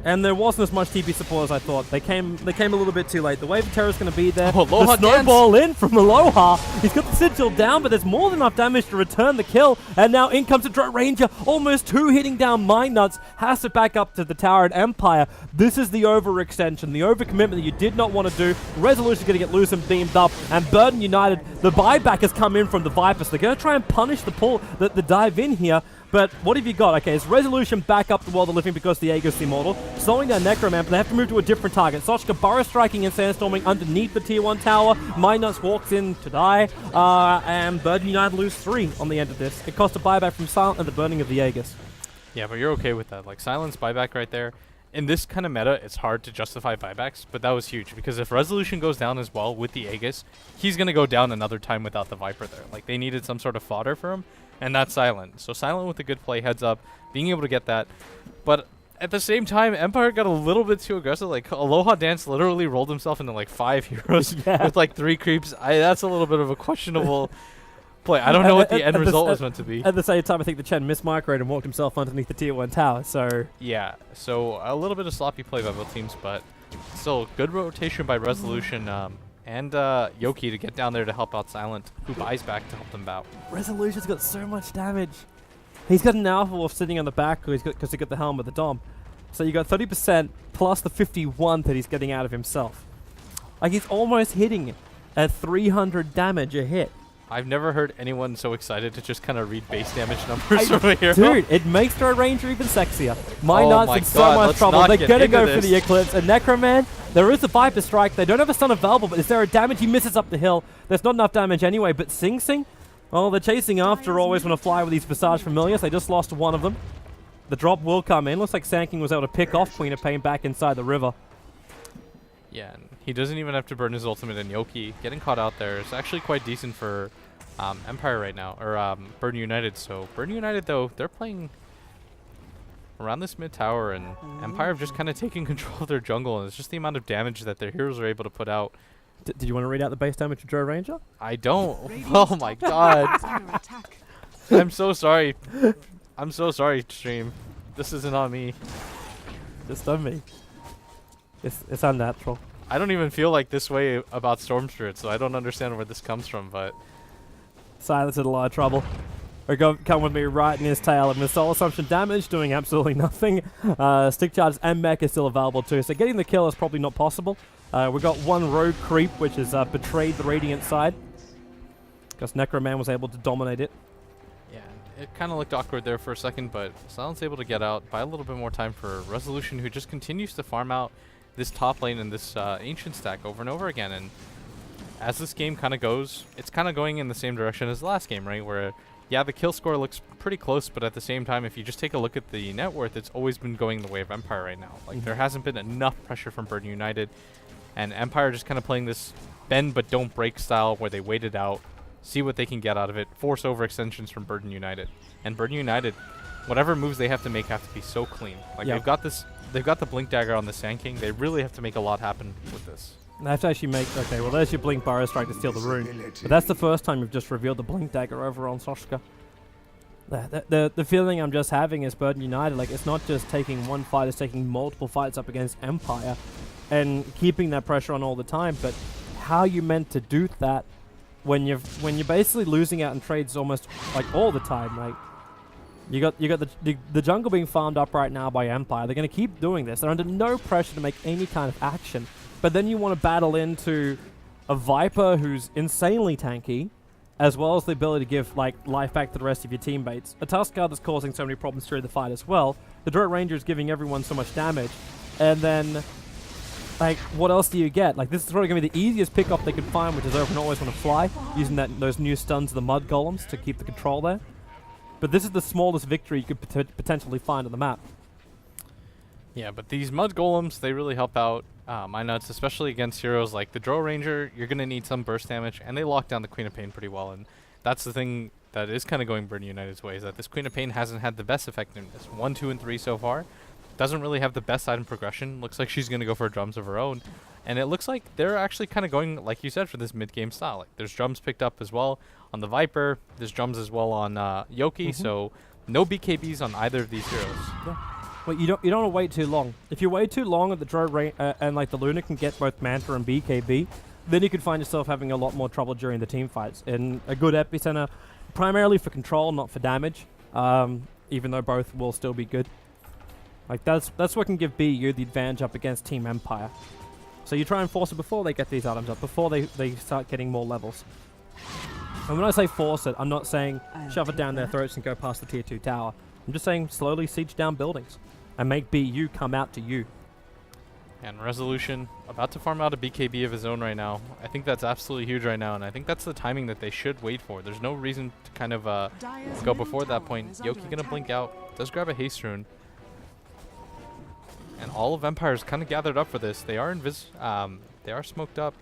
and there wasn't as much TP support as I thought. They came a little bit too late. The Wave of Terror's going to be there. Oh, Aloha the snowball in from Aloha. He's got the Sigil down, but there's more than enough damage to return the kill. And now in comes the Drow Ranger. Almost 2 hitting down Mind Nuts. Has to back up to the tower at Empire. This is the overextension, the overcommitment that you did not want to do. Resolution's going to get loose and beamed up. And Burden United, the buyback has come in from the Viper. So they're going to try and punish the pull, the dive in here. But what have you got? Okay, it's Resolution back up the World of Living because the Aegis immortal. Slowing down Necroman, but they have to move to a different target. Sochka burrow striking and sandstorming underneath the tier 1 tower. Mindnuts walks in to die. And Burden United lose 3 on the end of this. It cost a buyback from Silent and the burning of the Aegis. Yeah, but you're okay with that. Like, Silence buyback right there. In this kind of meta, it's hard to justify buybacks, but that was huge because if Resolution goes down as well with the Aegis, he's going to go down another time without the Viper there. Like, they needed some sort of fodder for him, and that's Silent. So Silent with a good play, heads up, being able to get that. But at the same time, Empire got a little bit too aggressive. Like, Aloha Dance literally rolled himself into, like, 5 heroes Yeah. with, like, 3 creeps. That's a little bit of a questionable play. I don't know what the end result was meant to be. At the same time, I think the Chen mismicroed and walked himself underneath the tier 1 tower, so... Yeah, so a little bit of sloppy play by both teams, but still good rotation by Resolution and Yoki to get down there to help out Silent, who buys back to help them out. Resolution's got so much damage. He's got an Alpha Wolf sitting on the back because he got the helm with the Dom. So you got 30% plus the 51 that he's getting out of himself. Like, he's almost hitting at 300 damage a hit. I've never heard anyone so excited to just kind of read base damage numbers from a hero. Dude, it makes Drow Ranger even sexier. My Oh Nuts my in so God, much let's trouble. not They're get gonna into go for this. the Eclipse. And Necroman, there is a Viper Strike. They don't have a Stun available, but is there a damage? He misses up the hill. There's not enough damage anyway, but Sing Sing, well, they're chasing after always want to fly with these Visage Familiars. They just lost one of them. The drop will come in. Looks like Sand King was able to pick off Queen of Pain back inside the river. Yeah, and he doesn't even have to burn his ultimate, and Yoki getting caught out there is actually quite decent for Empire right now, or Burden United. So Burden United, though, they're playing around this mid tower, and Empire have just kind of taken control of their jungle, and it's just the amount of damage that their heroes are able to put out. Did you want to read out the base damage of Drow Ranger? I don't. Radiant's Oh my top tower god. is under attack. I'm so sorry. I'm so sorry, stream. This isn't on me. Just on me. It's unnatural. I don't even feel like this way about Storm Spirit, so I don't understand where this comes from, but Silence in a lot of trouble. Or come with me right in his tail. And with Soul Assumption damage, doing absolutely nothing. Stick charges and mech is still available too. So getting the kill is probably not possible. We've got one rogue creep, which has betrayed the Radiant side. Because Necroman was able to dominate it. yeah, it kind of looked awkward there for a second, but Silence able to get out, buy a little bit more time for Resolution, who just continues to farm out this top lane and this Ancient stack over and over again. And as this game kind of goes, it's kind of going in the same direction as the last game, right? Where, yeah, the kill score looks pretty close, but at the same time, if you just take a look at the net worth, it's always been going the way of Empire right now. Like, there hasn't been enough pressure from Burden United, and Empire just kind of playing this bend but don't break style where they wait it out, see what they can get out of it, force overextensions from Burden United. And Burden United, whatever moves they have to make have to be so clean. Like, Yep. they've got the Blink Dagger on the Sand King. They really have to make a lot happen with this. They have to actually make... Okay, well, there's your Blink Burrow Strike to steal the rune. But that's the first time you've just revealed the Blink Dagger over on Sochka. The feeling I'm just having is Burden United, like, it's not just taking one fight, it's taking multiple fights up against Empire and keeping that pressure on all the time. But how you meant to do that when you're basically losing out in trades almost like all the time? Like, you got the jungle being farmed up right now by Empire. They're going to keep doing this. They're under no pressure to make any kind of action. But then you want to battle into a Viper who's insanely tanky, as well as the ability to give like life back to the rest of your teammates. A Tuskar that's causing so many problems through the fight as well. The Dota Ranger is giving everyone so much damage, and then like what else do you get? Like this is probably going to be the easiest pick-off they could find, which is Open Always Want to Fly, using those new stuns of the Mud Golems to keep the control there. But this is the smallest victory you could potentially find on the map. Yeah, but these Mud Golems, they really help out my nuts, especially against heroes like the Drow Ranger. You're going to need some burst damage, and they lock down the Queen of Pain pretty well. And that's the thing that is kind of going Burn United's way, is that this Queen of Pain hasn't had the best effectiveness. 1, 2, and 3 so far. Doesn't really have the best item progression. Looks like she's going to go for drums of her own. And it looks like they're actually kind of going, like you said, for this mid-game style. Like there's drums picked up as well on the Viper. There's drums as well on Yoki. So no BKBs on either of these heroes. Yeah. Well, you don't want to wait too long. If you wait too long, the Drow and like the Luna can get both Manta and BKB, then you could find yourself having a lot more trouble during the team fights. In a good epicenter, primarily for control, not for damage. Even though both will still be good. Like that's what can give BU the advantage up against Team Empire. So you try and force it before they get these items up, before they start getting more levels. And when I say force it, I'm not saying shove it down their throats and go past the tier 2 tower. I'm just saying slowly siege down buildings and make BU come out to you. And Resolution about to farm out a BKB of his own right now. I think that's absolutely huge right now, and I think that's the timing that they should wait for. There's no reason to kind of go before that point. Yoki gonna blink out, does grab a haste rune. And all of Empire's kind of gathered up for this. They are they are smoked up.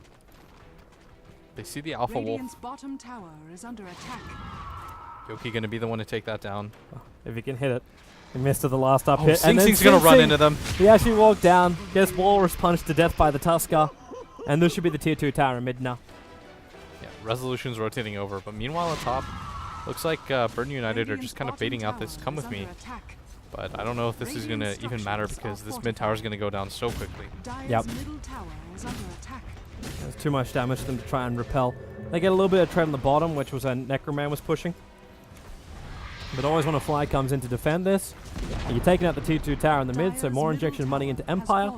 They see the Alpha Radiant's Wolf. bottom tower is under attack. Yoki gonna be the one to take that down. If he can hit it. He missed to the last up Oh, hit. Sing And then Sing's gonna run Sing into them. He actually walked down, gets Walrus punched to death by the Tuskar. And this should be the tier 2 tower in mid now. Yeah, Resolution's rotating over, but meanwhile on top, looks like Burn United are just kind of baiting out this come with me. But I don't know if this is going to even matter because this mid tower is going to go down so quickly. Yep. There's too much damage for them to try and repel. They get a little bit of tread on the bottom, which was a Necroman was pushing. But Always Want to Fly comes in to defend this. And you're taking out the tier 2 tower in the mid, so more injection money into Empire.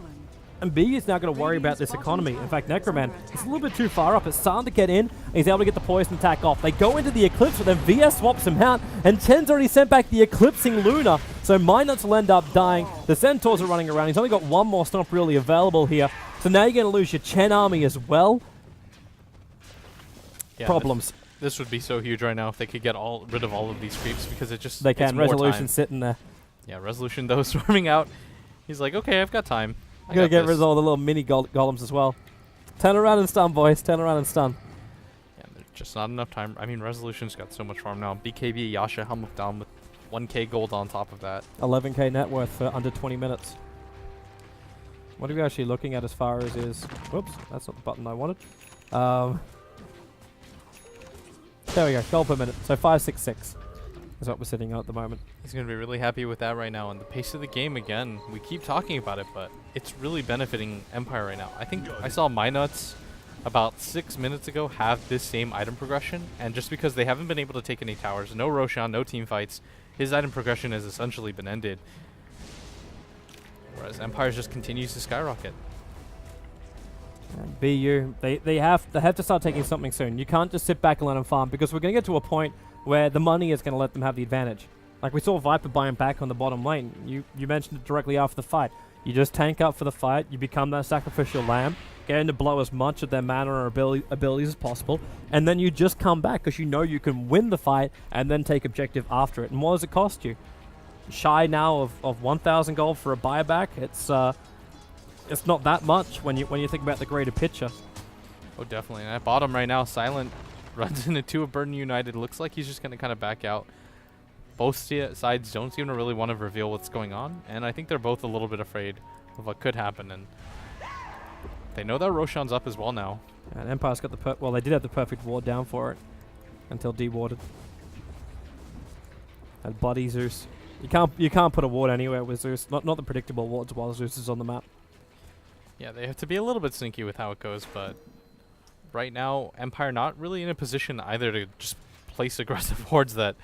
And B is now going to worry about this economy. In fact, Necroman is a little bit too far up. It's starting to get in, and he's able to get the poison attack off. They go into the Eclipse, but then VS swaps him out, and Ten's already sent back the Eclipsing Luna. So Minuts will end up dying. The Centaurs are running around. He's only got one more stomp really available here. So now you're going to lose your Chen army as well. Yeah, Problems. This would be so huge right now if they could get rid of all of these creeps because it just They can. more Resolution time. sitting there. Yeah, Resolution though swarming out. He's like, okay, I've got time. I'm going to get rid of all the little mini golems as well. Turn around and stun, boys. Turn around and stun. Yeah, there's just not enough time. I mean, Resolution's got so much farm now. BKB, Yasha, Helm of Down with 1k gold on top of that. 11k net worth for under 20 minutes. What are we actually looking at as far as is... Whoops, that's not the button I wanted. There we go, gold per minute. So 566 is what we're sitting at the moment. He's going to be really happy with that right now. And the pace of the game, again, we keep talking about it, but it's really benefiting Empire right now. I think I saw Minuts about 6 minutes ago have this same item progression. And just because they haven't been able to take any towers, no Roshan, no team fights, his item progression has essentially been ended. Whereas Empire just continues to skyrocket. And BU, they have to start taking something soon. You can't just sit back and let them farm because we're going to get to a point where the money is going to let them have the advantage. Like we saw Viper buying back on the bottom lane. You mentioned it directly after the fight. You just tank up for the fight. You become that sacrificial lamb, getting to blow as much of their mana or abilities as possible, and then you just come back because you know you can win the fight and then take objective after it. And what does it cost you? Shy now of 1,000 gold for a buyback. It's not that much when you think about the greater picture. Oh, definitely. And at bottom right now, Silent runs into 2 of Burden United. Looks like he's just going to kind of back out. Both sides don't seem to really want to reveal what's going on, and I think they're both a little bit afraid of what could happen. And they know that Roshan's up as well now. And Empire's got the well, they did have the perfect ward down for it until dewarded. And bloody Zeus. You can't put a ward anywhere with Zeus. Not the predictable wards while Zeus is on the map. Yeah, they have to be a little bit sneaky with how it goes, but right now, Empire not really in a position either to just place aggressive wards that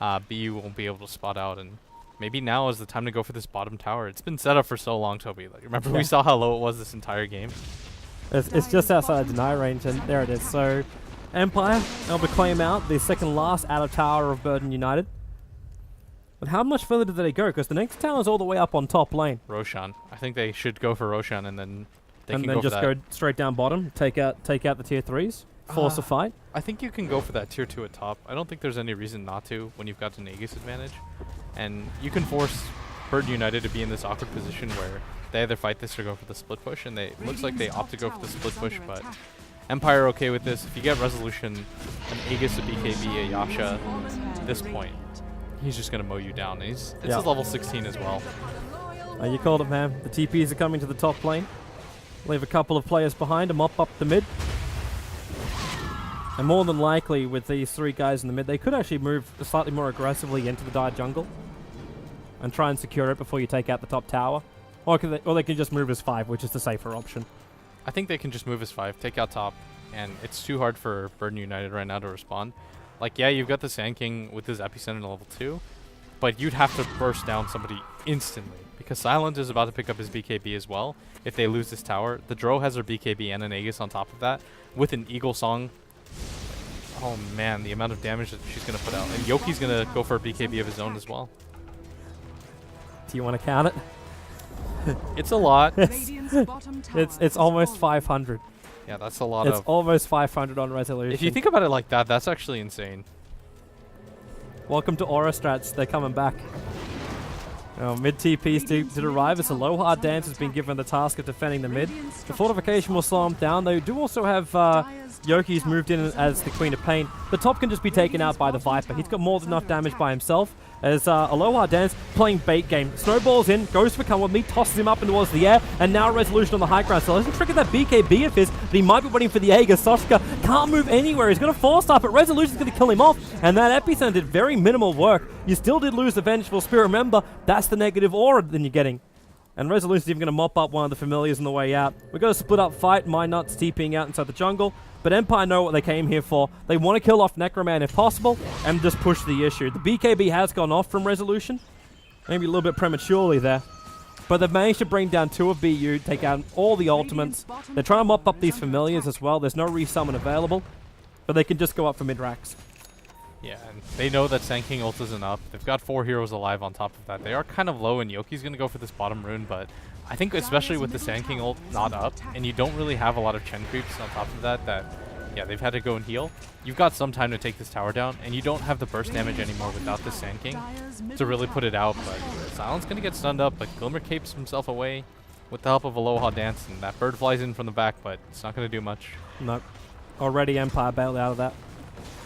BU won't be able to spot out, and maybe now is the time to go for this bottom tower. It's been set up for so long, Toby. Like, remember we saw how low it was this entire game? It's just outside deny range, and there it is. So Empire able to claim out the second last out of tower of Burden United. But how much further did they go? Because the next tower is all the way up on top lane. Roshan. I think they should go for Roshan and then they And can then go just for that. go straight down bottom, take out the tier 3s, force a fight. I think you can go for that tier 2 at top. I don't think there's any reason not to when you've got an Aegis advantage. And you can force Burden United to be in this awkward position where they either fight this or go for the split push, and it looks like they opt to go for the split push, but Empire okay with this. If you get resolution, an Aegis, a BKB, a Yasha, at this point, he's just going to mow you down. It's his level 16 as well. You called it, man. The TPs are coming to the top lane. Leave a couple of players behind to mop up the mid. And more than likely, with these 3 guys in the mid, they could actually move slightly more aggressively into the dire jungle and try and secure it before you take out the top tower. Or they can just move as 5, which is the safer option. I think they can just move as 5, take out top, and it's too hard for Burden United right now to respond. Like, yeah, you've got the Sand King with his Epicenter level 2, but you'd have to burst down somebody instantly, because Silent is about to pick up his BKB as well if they lose this tower. The Drow has her BKB and an Aegis on top of that, with an Eagle Song. Oh man, the amount of damage that she's going to put out. And Yoki's going to go for a BKB of his own as well. Do you want to count it? It's a lot. It's almost 500. Yeah, that's a lot It's of... almost 500 on resolution. If you think about it like that, that's actually insane. Welcome to Aura Strats. They're coming back. Mid TPs did arrive as Aloha Dance has been given the task of defending the mid. The fortification will slow them down. They do also have Yoki's moved in as the Queen of Pain. The top can just be taken out by the Viper. He's got more than enough damage by himself. As Aloha Dance playing bait game. Snowballs in, goes for come with me, tosses him up and towards the air, and now Resolution on the high ground. So doesn't trigger that BKB of his, but he might be waiting for the Aegis. Soshka can't move anywhere. He's got a 4-star, but Resolution's going to kill him off, and that Epicenter did very minimal work. You still did lose the Vengeful Spirit. Remember, that's the negative aura that you're getting. And Resolution's even going to mop up one of the familiars on the way out. We've got a split up fight. My Nuts TPing out inside the jungle. But Empire know what they came here for. They want to kill off Necroman if possible and just push the issue. The BKB has gone off from Resolution. Maybe a little bit prematurely there. But they've managed to bring down 2 of BU, take out all the ultimates. They're trying to mop up these familiars as well. There's no resummon available. But they can just go up for mid-racks. Yeah, and they know that Sand King ult isn't up. They've got 4 heroes alive on top of that. They are kind of low, and Yoki's going to go for this bottom rune, but I think especially with the Sand King ult not up, and you don't really have a lot of Chen creeps on top of that, yeah, they've had to go and heal. You've got some time to take this tower down, and you don't have the burst damage anymore without the Sand King to really put it out, but Silent's going to get stunned up, but Glimmer capes himself away with the help of Aloha Dance, and that bird flies in from the back, but it's not going to do much. Nope. Already Empire bailed out of that.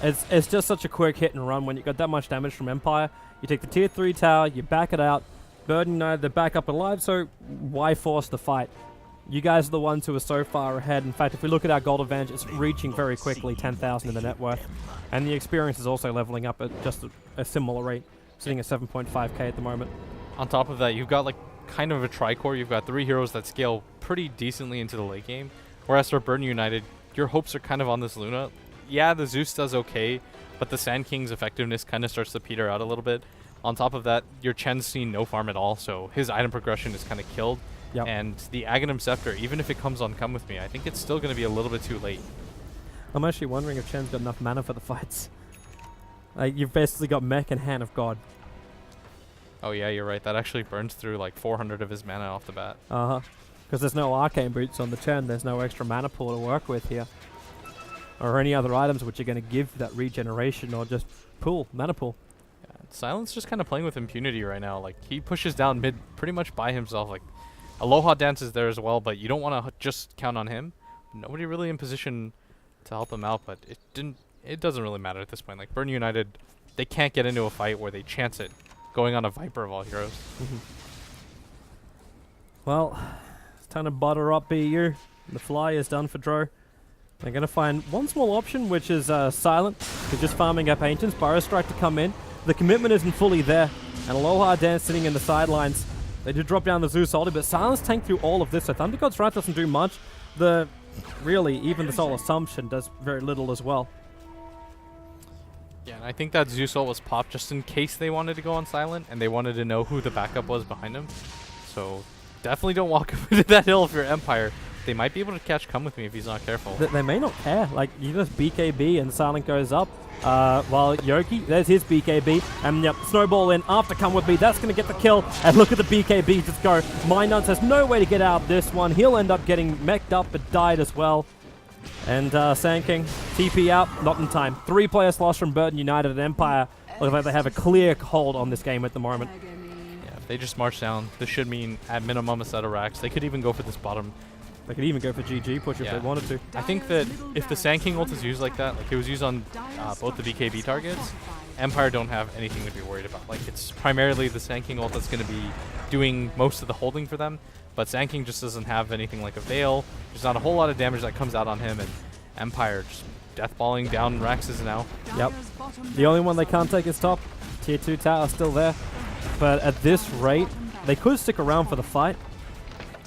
It's just such a quick hit and run when you got that much damage from Empire. You take the tier 3 tower, you back it out. Burden United, they're back up alive, so why force the fight? You guys are the ones who are so far ahead. In fact, if we look at our gold advantage, it's reaching very quickly 10,000 in the net worth. And the experience is also leveling up at just a similar rate, sitting at 7.5k at the moment. On top of that, you've got like kind of a tricore. You've got 3 heroes that scale pretty decently into the late game. Whereas for Burden United, your hopes are kind of on this Luna. Yeah, the Zeus does okay, but the Sand King's effectiveness kind of starts to peter out a little bit. On top of that, your Chen's seen no farm at all, so his item progression is kind of killed. Yep. And the Aghanim Scepter, even if it comes on Come With Me, I think it's still going to be a little bit too late. I'm actually wondering if Chen's got enough mana for the fights. Like, you've basically got Mech and Hand of God. Oh yeah, you're right. That actually burns through like 400 of his mana off the bat. Uh-huh. Because there's no Arcane Boots on the Chen. There's no extra mana pool to work with here. Or any other items which are going to give that regeneration or just mana pool. Yeah, Silent's just kind of playing with impunity right now. Like, he pushes down mid pretty much by himself. Like, Aloha Dance is there as well, but you don't want to just count on him. Nobody really in position to help him out, but it doesn't really matter at this point. Like, Burn United, they can't get into a fight where they chance it going on a Viper of all heroes. Well, it's time to butter up BU. The fly is done for Dro. They're going to find one small option, which is Silent, who's just farming up Ancients. Burrow Strike to come in. The commitment isn't fully there. And Aloha Dance sitting in the sidelines. They do drop down the Zeus ulti, but Silence tank through all of this. So Thunder God's Wrath doesn't do much. Really, even the Soul Assumption does very little as well. Yeah, and I think that Zeus ult was popped just in case they wanted to go on Silent, and they wanted to know who the backup was behind him. So definitely don't walk into that hill if you're Empire. they might be able to catch Come With Me if he's not careful. They may not care. Like, you just BKB and Silent goes up. While Yoki, there's his BKB. And yep, Snowball in after Come With Me. That's going to get the kill. And look at the BKB just go. Nuts has no way to get out of this one. He'll end up getting mech'd up but died as well. And Sand King, TP out, not in time. 3 players lost from Burden United and Empire. Looks like they have a clear hold on this game at the moment. Yeah, if they just march down, this should mean at minimum a set of racks. They could even go for this bottom. They could even go for GG push if they wanted to. I think that if the Sand King ult is used like that, like it was used on both the BKB targets, Empire don't have anything to be worried about. Like, it's primarily the Sand King ult that's going to be doing most of the holding for them, but Sand King just doesn't have anything like a Veil. There's not a whole lot of damage that comes out on him, and Empire just deathballing down Raxes now. Yep. The only one they can't take is top. Tier 2 tower still there. But at this rate, they could stick around for the fight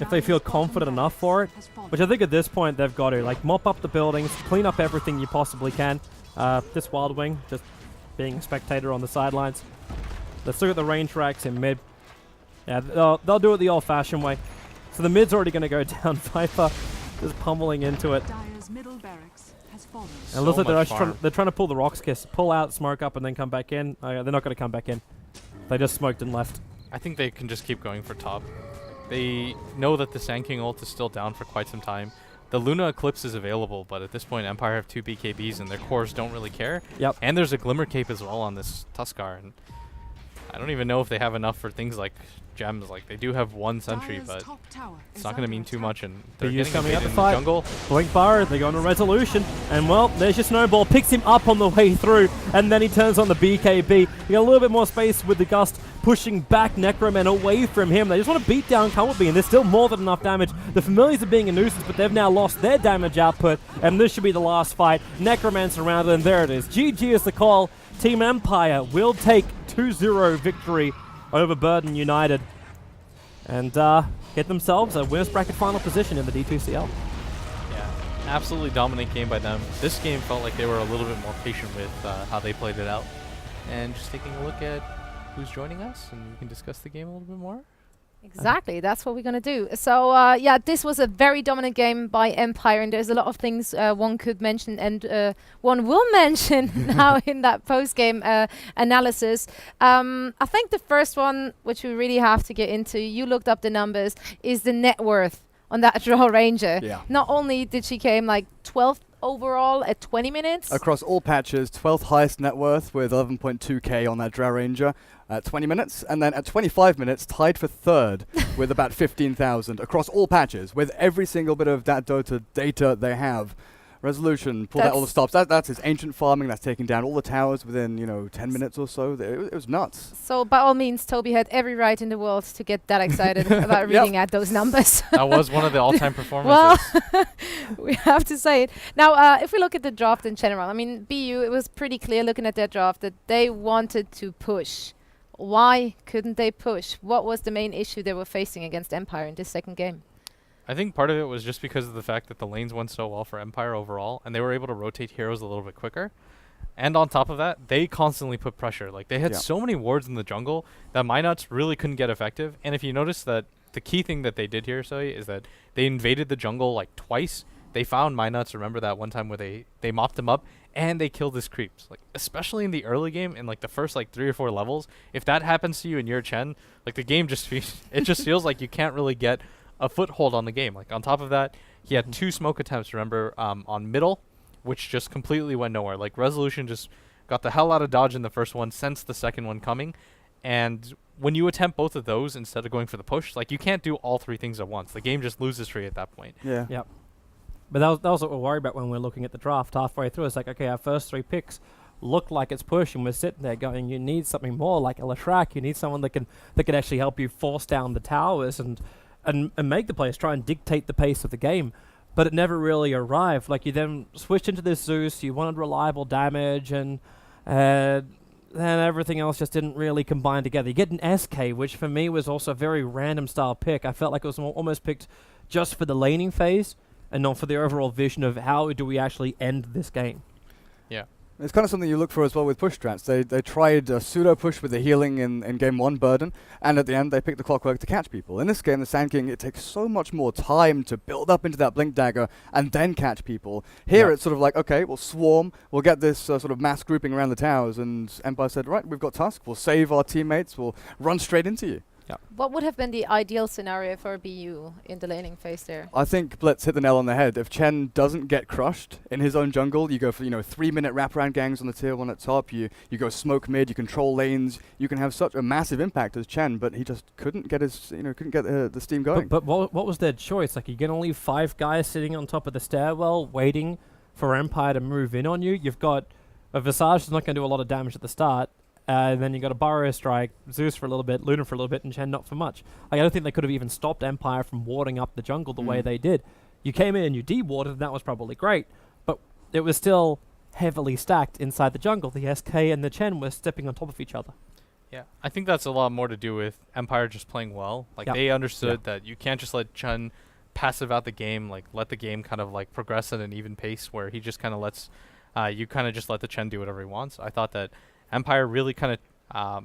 if they feel confident enough for it, which I think at this point they've got to. Like, mop up the buildings, clean up everything you possibly can. This Wild Wing, just being a spectator on the sidelines. Let's look at the range racks in mid. Yeah, they'll do it the old-fashioned way. So the mid's already going to go down. Viper just pummeling into it. And it looks like they're trying to pull the Rocks Kiss. Pull out, smoke up, and then come back in. They're not going to come back in. They just smoked and left. I think they can just keep going for top. They know that the Sand King ult is still down for quite some time. The Luna Eclipse is available, but at this point Empire have 2 BKBs and their cores don't really care. Yep. And there's a Glimmer Cape as well on this Tuskar. And I don't even know if they have enough for things like gems. Like, they do have 1 sentry, but it's not going to mean too much. And they're getting coming out in the the fight. jungle. Blink Bar, they go on a resolution. And, well, there's your Snowball. Picks him up on the way through. And then he turns on the BKB. You got a little bit more space with the Gust pushing back Necroman away from him. They just want to beat down Come With Me, and there's still more than enough damage. The Familiars are being a nuisance, but they've now lost their damage output. And this should be the last fight. Necroman surrounded, and there it is. GG is the call. Team Empire will take 2-0 victory over Burden United and get themselves a winners bracket final position in the D2CL. Yeah, absolutely dominant game by them. This game felt like they were a little bit more patient with how they played it out. And just taking a look at who's joining us, and we can discuss the game a little bit more. Exactly, that's what we're going to do. So, yeah, this was a very dominant game by Empire, and there's a lot of things one could mention, and one will mention now in that post-game analysis. I think the first one, which we really have to get into, you looked up the numbers, is the net worth on that Draw Ranger. Yeah. Not only did she came like 12th overall at 20 minutes. Across all patches, 12th highest net worth with 11.2k on that Drow Ranger at 20 minutes. And then at 25 minutes, tied for 3rd with about 15,000 across all patches with every single bit of that Dota data they have. Resolution, pulled out all the stops. That's his ancient farming. That's taking down all the towers within, 10 minutes or so. It was nuts. So by all means, Toby had every right in the world to get that excited about reading at those numbers. That was one of the all-time performances. Well, we have to say it. Now, if we look at the draft in general, I mean, BU, it was pretty clear looking at their draft that they wanted to push. Why couldn't they push? What was the main issue they were facing against Empire in this second game? I think part of it was just because of the fact that the lanes went so well for Empire overall, and they were able to rotate heroes a little bit quicker. And on top of that, they constantly put pressure. Like, they had so many wards in the jungle that Minuts really couldn't get effective. And if you notice that the key thing that they did here, Soy, is that they invaded the jungle like twice. They found Minuts, remember that one time where they mopped him up, and they killed his creeps. Like, especially in the early game, in like the first like 3 or 4 levels, if that happens to you in your Chen, like the game just it just feels like you can't really get a foothold on the game. Like, on top of that, he had 2 smoke attempts, remember, on middle, which just completely went nowhere. Like, Resolution just got the hell out of dodge in the first one, sensed the second one coming, and when you attempt both of those instead of going for the push, like, you can't do all 3 things at once. The game just loses for you at that point. Yeah. Yep. But that was what we're worried about when we're looking at the draft. Halfway through, it's like, okay, our first 3 picks look like it's push, and we're sitting there going, you need something more like a Latrak. You need someone that can actually help you force down the towers and make the players try and dictate the pace of the game. But it never really arrived. Like, you then switched into this Zeus, you wanted reliable damage, and then everything else just didn't really combine together. You get an SK, which for me was also a very random style pick. I felt like it was almost picked just for the laning phase and not for the overall vision of how do we actually end this game. Yeah. It's kind of something you look for as well with push strats. They tried a pseudo push with the healing in game 1 Burden, and at the end they picked the Clockwork to catch people. In this game, the Sand King, it takes so much more time to build up into that Blink Dagger and then catch people. Here it's sort of like, okay, we'll swarm, we'll get this sort of mass grouping around the towers, and Empire said, right, we've got Tusk, we'll save our teammates, we'll run straight into you. What would have been the ideal scenario for BU in the laning phase there? I think Blitz hit the nail on the head. If Chen doesn't get crushed in his own jungle, you go for 3-minute wraparound gangs on the tier 1 at top, you go smoke mid, you control lanes, you can have such a massive impact as Chen, but he just couldn't get his the steam going. But what was their choice? Like, you're gonna leave 5 guys sitting on top of the stairwell waiting for Empire to move in on you. You've got a Visage that's not gonna do a lot of damage at the start. And then you got a Burrow Strike, Zeus for a little bit, Luna for a little bit, and Chen not for much. Like, I don't think they could have even stopped Empire from warding up the jungle the way they did. You came in and you de-warded, and that was probably great, but it was still heavily stacked inside the jungle. The SK and the Chen were stepping on top of each other. Yeah, I think that's a lot more to do with Empire just playing well. Like, they understood that you can't just let Chen passive out the game, like, let the game kind of, like, progress at an even pace where he just kind of lets, you kind of just let the Chen do whatever he wants. I thought that Empire really kind of,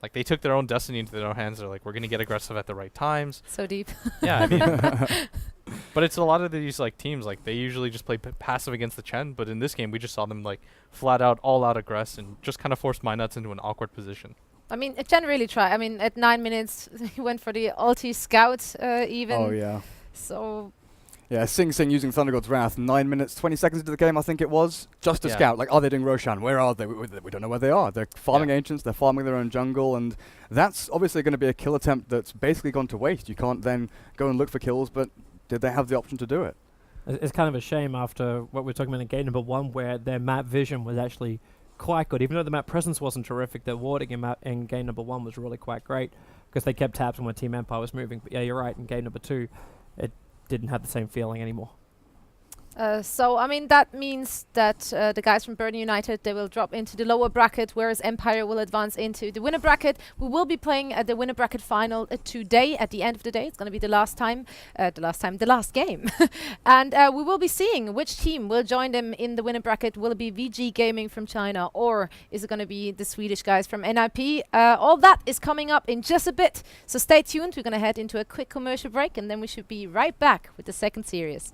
like, they took their own destiny into their own hands. They're like, we're going to get aggressive at the right times. So deep. Yeah, I mean, but it's a lot of these, like, teams, like, they usually just play passive against the Chen, but in this game, we just saw them, like, flat out, all out aggress and just kind of forced Nuts into an awkward position. I mean, Chen really tried. I mean, at 9 minutes, he went for the ulti scout even. Oh, yeah. So... Yeah, Sing Sing using Thunder God's Wrath, 9 minutes, 20 seconds into the game, I think it was, just to scout. Like, are they doing Roshan? Where are they? We don't know where they are. They're farming Ancients, they're farming their own jungle, and that's obviously going to be a kill attempt that's basically gone to waste. You can't then go and look for kills, but did they have the option to do it? It's kind of a shame after what we're talking about in game number 1, where their map vision was actually quite good. Even though the map presence wasn't terrific, their warding in game number 1 was really quite great, because they kept tabs on when Team Empire was moving. But yeah, you're right, in game number 2, it didn't have the same feeling anymore. So, I mean, that means that the guys from Burden United, they will drop into the lower bracket, whereas Empire will advance into the winner bracket. We will be playing the winner bracket final today at the end of the day. It's going to be the last game. And we will be seeing which team will join them in the winner bracket. Will it be VG Gaming from China, or is it going to be the Swedish guys from NIP? All that is coming up in just a bit. So stay tuned. We're going to head into a quick commercial break, and then we should be right back with the second series.